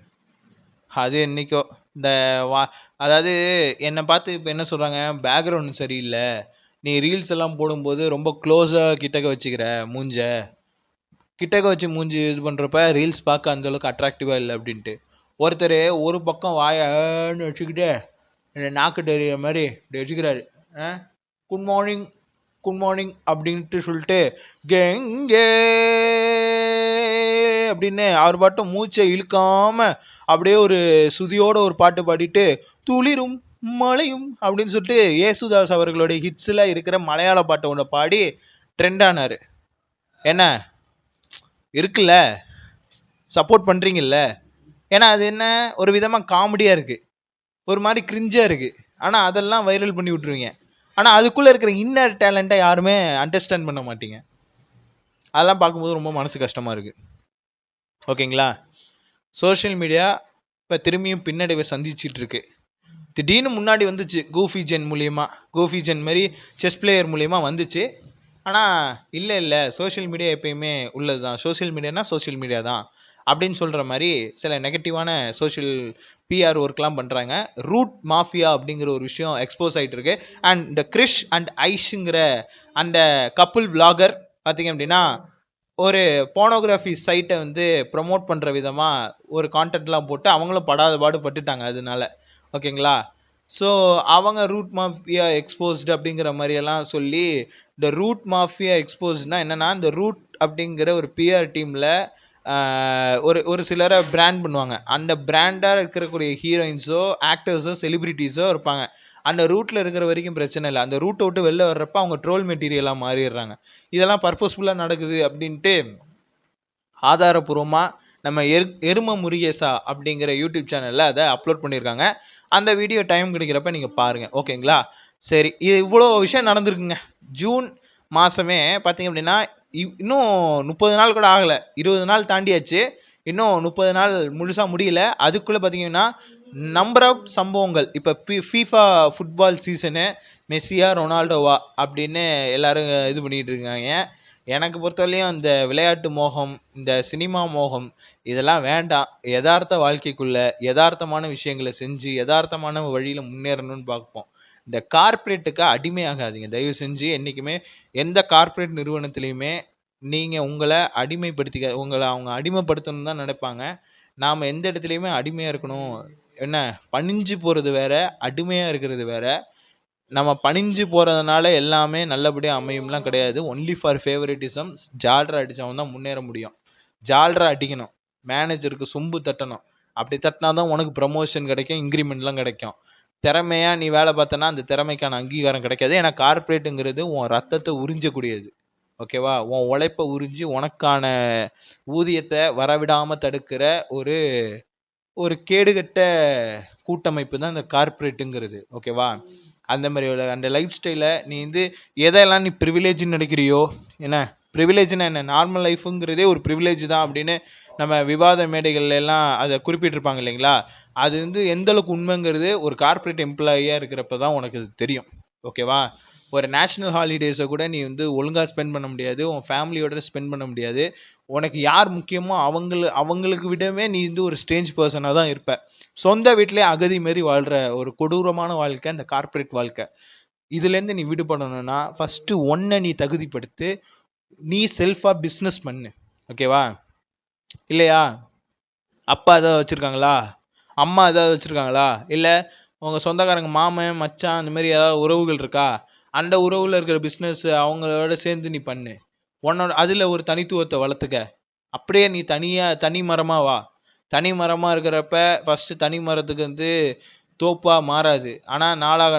அது என்னைக்கோ இந்த அதாவது என்னை பார்த்து இப்போ என்ன சொல்கிறாங்க, பேக்ரவுண்ட் சரியில்லை, நீ ரீல்ஸ் எல்லாம் போடும்போது ரொம்ப க்ளோஸாக கிட்டக்க வச்சுக்கிற மூஞ்ச, கிட்டக்க வச்சு மூஞ்சி இது பண்ணுறப்ப ரீல்ஸ் பார்க்க அந்தளவுக்கு அட்ராக்டிவாக இல்லை அப்படின்ட்டு. ஒருத்தர் ஒரு பக்கம் வாயன்னு வச்சுக்கிட்டே நாக்கு தெரிகிற மாதிரி இப்படி வச்சுக்கிறாரு. குட் மார்னிங் குட் மார்னிங் அப்படின்ட்டு சொல்லிட்டு கெங்கே அப்படின்னு அவர் பாட்டும் மூச்சை இழுக்காம அப்படியே ஒரு சுதியோட ஒரு பாட்டு பாடிட்டு துளிரும் மழையும் அப்படின்னு சொல்லிட்டு ஏசுதாஸ் அவர்களுடைய ஹிட்ஸ்ல இருக்கிற மலையாள பாட்டை ஒன்று பாடி ட்ரெண்ட் ஆனாரு. என்ன இருக்குல்ல, சப்போர்ட் பண்றீங்கல்ல. ஏன்னா அது என்ன ஒரு விதமா காமெடியா இருக்கு, ஒரு மாதிரி கிரிஞ்சா இருக்கு. ஆனா அதெல்லாம் வைரல் பண்ணி விட்டுருவீங்க. ஆனா அதுக்குள்ள இருக்கிற இன்னர் டேலண்ட்டை யாருமே அண்டர்ஸ்டாண்ட் பண்ண மாட்டீங்க. அதெல்லாம் பார்க்கும்போது ரொம்ப மனசு கஷ்டமா இருக்கு. ஓகேங்களா, சோஷியல் மீடியா இப்போ திரும்பியும் பின்னடைவை சந்திச்சிட்டு இருக்கு. திடீர்னு முன்னாடி வந்துச்சு கூஃபி ஜென் மூலியமா, கூஃபி ஜென் மாதிரி செஸ் பிளேயர் மூலியமா வந்துச்சு. ஆனால் இல்லை சோஷியல் மீடியா எப்பயுமே உள்ளது தான், சோஷியல் மீடியானா சோஷியல் மீடியா தான் அப்படின்னு சொல்கிற மாதிரி சில நெகட்டிவான சோஷியல் பிஆர் ஒர்க்லாம் பண்ணுறாங்க. ரூட் மாஃபியா அப்படிங்கிற ஒரு விஷயம் எக்ஸ்போஸ் ஆகிட்டு இருக்கு. அண்ட் இந்த கிரிஷ் அண்ட் ஐஷுங்கிற அந்த கப்புள் விளாகர் பார்த்தீங்க அப்படின்னா ஒரு போனோகிராஃபி சைட்டை வந்து ப்ரமோட் பண்ணுற விதமாக ஒரு கான்டென்ட்லாம் போட்டு அவங்களும் படாத பாடு பட்டுட்டாங்க அதனால. ஓகேங்களா, ஸோ அவங்க ரூட் மாஃபியா எக்ஸ்போஸ்டு அப்படிங்கிற மாதிரியெல்லாம் சொல்லி, இந்த ரூட் மாஃபியா எக்ஸ்போஸ்ட்னா என்னென்னா, இந்த ரூட் அப்படிங்கிற ஒரு பிஆர் டீமில் ஒரு சிலரை பிராண்ட் பண்ணுவாங்க. அந்த பிராண்டாக இருக்கக்கூடிய ஹீரோயின்ஸோ ஆக்டர்ஸோ செலிபிரிட்டிஸோ இருப்பாங்க. அந்த ரூட்டில் இருக்கிற வரைக்கும் பிரச்சனை இல்லை, அந்த ரூட்டை விட்டு வெளில வர்றப்ப அவங்க ட்ரோல் மெட்டீரியலாக மாறிடுறாங்க. இதெல்லாம் பர்பஸ்ஃபுல்லாக நடக்குது அப்படின்ட்டு ஆதாரபூர்வமாக நம்ம எரும முருகேசா அப்படிங்கிற யூடியூப் சேனலில் அதை அப்லோட் பண்ணியிருக்காங்க. அந்த வீடியோ டைம் கிடைக்கிறப்ப நீங்கள் பாருங்கள். ஓகேங்களா, சரி, இது இவ்வளோ விஷயம் நடந்திருக்குங்க. ஜூன் மாதமே பார்த்தீங்க அப்படின்னா இன்னும் 30 நாள் கூட ஆகலை, 20 நாள் தாண்டியாச்சு, இன்னும் 30 நாள் முழுசாக முடியல. அதுக்குள்ளே பார்த்தீங்கன்னா நம்பர் ஆஃப் சம்பவங்கள். இப்போ ஃபீஃபா ஃபுட்பால் சீசனு, மெஸ்ஸியா ரொனால்டோவா அப்படின்னு எல்லாரும் இது பண்ணிகிட்டு இருக்காங்க. எனக்கு பொறுத்தவரையும் இந்த விளையாட்டு மோகம், இந்த சினிமா மோகம் இதெல்லாம் வேண்டாம். யதார்த்த வாழ்க்கைக்குள்ள யதார்த்தமான விஷயங்களை செஞ்சு யதார்த்தமான வழியில் முன்னேறணும்னு பார்ப்போம். இந்த கார்ப்பரேட்டுக்கு அடிமையாகாதீங்க தயவு செஞ்சு. என்றைக்குமே எந்த கார்ப்பரேட் நிறுவனத்துலையுமே நீங்கள் உங்களை அடிமைப்படுத்திக்க, உங்களை அவங்க அடிமைப்படுத்தணும்னு தான் நினைப்பாங்க. நாம் எந்த இடத்துலையுமே அடிமையாக இருக்கணும், என்ன பணிஞ்சு போகிறது வேற, அடிமையாக இருக்கிறது வேற. நம்ம பணிஞ்சு போகிறதுனால எல்லாமே நல்லபடியாக அமையும்லாம் கிடையாது. Only for favouritism. ஜால்ரா அடித்தவன் தான் முன்னேற முடியும். ஜால்ரா அடிக்கணும், மேனேஜருக்கு சொம்பு தட்டணும். அப்படி தட்டினா தான் உனக்கு ப்ரமோஷன் கிடைக்கும், இன்க்ரிமெண்ட்லாம் கிடைக்கும். திறமையாக நீ வேலை பார்த்தனா அந்த திறமைக்கான அங்கீகாரம் கிடைக்காது. ஏன்னா கார்ப்பரேட்டுங்கிறது உன் ரத்தத்தை உறிஞ்சக்கூடியது. ஓகேவா, உன் உழைப்பை உறிஞ்சி உனக்கான ஊதியத்தை வரவிடாமல் தடுக்கிற ஒரு கேடுகட்ட கூட்டமைப்பு தான் இந்த கார்ப்பரேட்டுங்கிறது. ஓகேவா, அந்த மாதிரி அந்த லைஃப் ஸ்டைலை நீ வந்து எதெல்லாம் நீ ப்ரிவிலேஜ்னு நினைக்கிறியோ, என்ன ப்ரிவிலேஜ்னா என்ன, நார்மல் லைஃபுங்கிறதே ஒரு ப்ரிவிலேஜ் தான் அப்படின்னு நம்ம விவாத மேடைகள்ல எல்லாம் அதை குறிப்பிட்டிருப்பாங்க இல்லைங்களா. அது வந்து எந்த அளவுக்கு உண்மைங்கிறது ஒரு கார்ப்பரேட் எம்ப்ளாயியாக இருக்கிறப்ப தான் உனக்கு அது தெரியும். ஓகேவா, ஒரு நேஷ்னல் ஹாலிடேஸை கூட நீ வந்து ஒழுங்காக ஸ்பெண்ட் பண்ண முடியாது, உன் ஃபேமிலியோட ஸ்பெண்ட் பண்ண முடியாது. உனக்கு யார் முக்கியமோ அவங்களுக்கு விடவே நீ வந்து ஒரு ஸ்ட்ரேஞ்ச் பர்சனாக தான் இருப்ப. சொந்த வீட்டிலே அகதி மாரி வாழ்கிற ஒரு கொடூரமான வாழ்க்கை இந்த கார்ப்பரேட் வாழ்க்கை. இதுலேருந்து நீ விடுபடணும்னா ஃபஸ்ட்டு ஒன்றை நீ தகுதிப்படுத்து, நீ செல்ஃபாக பிஸ்னஸ் பண்ணு. ஓகேவா, இல்லையா அப்பா ஏதாவது வச்சுருக்காங்களா, அம்மா ஏதாவது வச்சுருக்காங்களா, இல்லை உங்கள் சொந்தக்காரங்க மாமன் மச்சான் அந்த மாதிரி ஏதாவது உறவுகள் இருக்கா, அந்த உறவில் இருக்கிற பிஸ்னஸ் அவங்களோட சேர்ந்து நீ பண்ணு. உன்னோட அதுல ஒரு தனித்துவத்தை வளர்த்துக்க. அப்படியே நீ தனி மரமா வா. தனி மரமா இருக்கிறப்ப ஃபர்ஸ்ட் தனி மரத்துக்கு வந்து தோப்பா மாறாது. ஆனா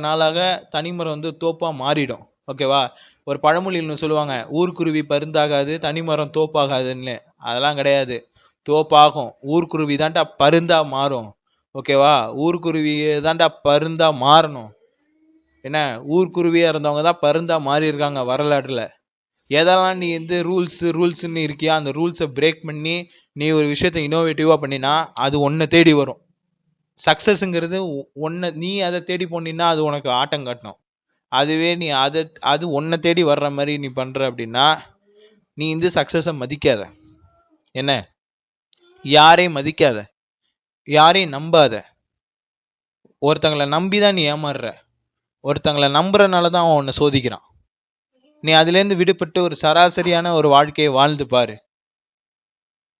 நாளாக தனி மரம் வந்து தோப்பா மாறிடும். ஓகேவா? ஒரு பழமொழின்னு சொல்லுவாங்க, ஊர்க்குருவி பருந்தாகாது, தனி மரம் தோப்பாகாதுன்னு. அதெல்லாம் கிடையாது. தோப்பாகும். ஊர்க்குருவி தான்டா பருந்தா மாறும். ஓகேவா? ஊர்க்குருவி தான்டா பருந்தா மாறணும். என்ன, ஊர்க்குருவியா இருந்தவங்க தான் பருந்தா மாறி இருக்காங்க வரலாற்றுல. எதெல்லாம் நீ வந்து ரூல்ஸ்ன்னு இருக்கியா, அந்த ரூல்ஸை பிரேக் பண்ணி நீ ஒரு விஷயத்த இனோவேட்டிவா பண்ணினா அது ஒன்றை தேடி வரும். சக்சஸ்ங்கிறது நீ அதை தேடி போனீன்னா அது உனக்கு ஆட்டம் காட்டணும். அதுவே நீ அது ஒன்றை தேடி வர்ற மாதிரி நீ பண்ற அப்படின்னா நீ இந்த சக்சஸை மதிக்காத. என்ன, யாரையும் மதிக்காத, யாரையும் நம்பாத. ஒருத்தங்களை நம்பிதான் நீ ஏமாறுற. ஒருத்தங்களை நம்புறதுனாலதான் அவன் உன்னை சோதிக்கிறான். நீ அதுலேருந்து விடுபட்டு ஒரு சராசரியான ஒரு வாழ்க்கையை வாழ்ந்து பாரு.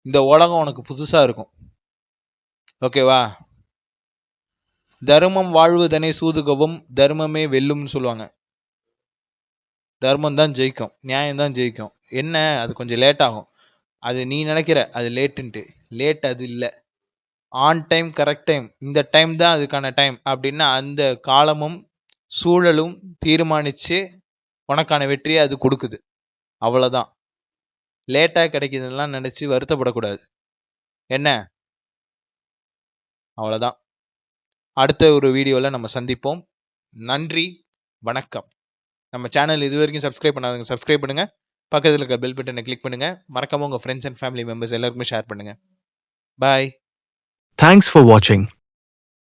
இந்த உலகம் உனக்கு புதுசா இருக்கும். ஓகேவா? தர்மம் வாழ்வதனை சூதுகவும் தர்மமே வெல்லும்னு சொல்லுவாங்க. தர்மம் தான் ஜெயிக்கும், நியாயம் தான் ஜெயிக்கும். என்ன, அது கொஞ்சம் லேட் ஆகும். அது நீ நினைக்கிற அது லேட்டுன்ட்டு. லேட் அது இல்லை. ஆன் டைம், கரெக்ட் டைம், இந்த டைம் தான் அதுக்கான டைம் அப்படின்னா அந்த காலமும் சூழலும் தீர்மானிச்சு உனக்கான வெற்றியை அது கொடுக்குது. அவ்வளவுதான். லேட்டா கிடைக்குதுலாம் நினைச்சு வருத்தப்படக்கூடாது. என்ன, அவ்வளவுதான். அடுத்த ஒரு வீடியோவில் நம்ம சந்திப்போம். நன்றி, வணக்கம். நம்ம சேனல் இது வரைக்கும் சப்ஸ்கிரைப் பண்ணாதவங்க சப்ஸ்கிரைப் பண்ணுங்க. பக்கத்தில் இருக்க பெல் பட்டனை கிளிக் பண்ணுங்க. மறக்காம உங்க ஃப்ரெண்ட்ஸ் அண்ட் ஃபேமிலி மெம்பர்ஸ் எல்லாருக்குமே ஷேர் பண்ணுங்க. பாய். Thanks for watching.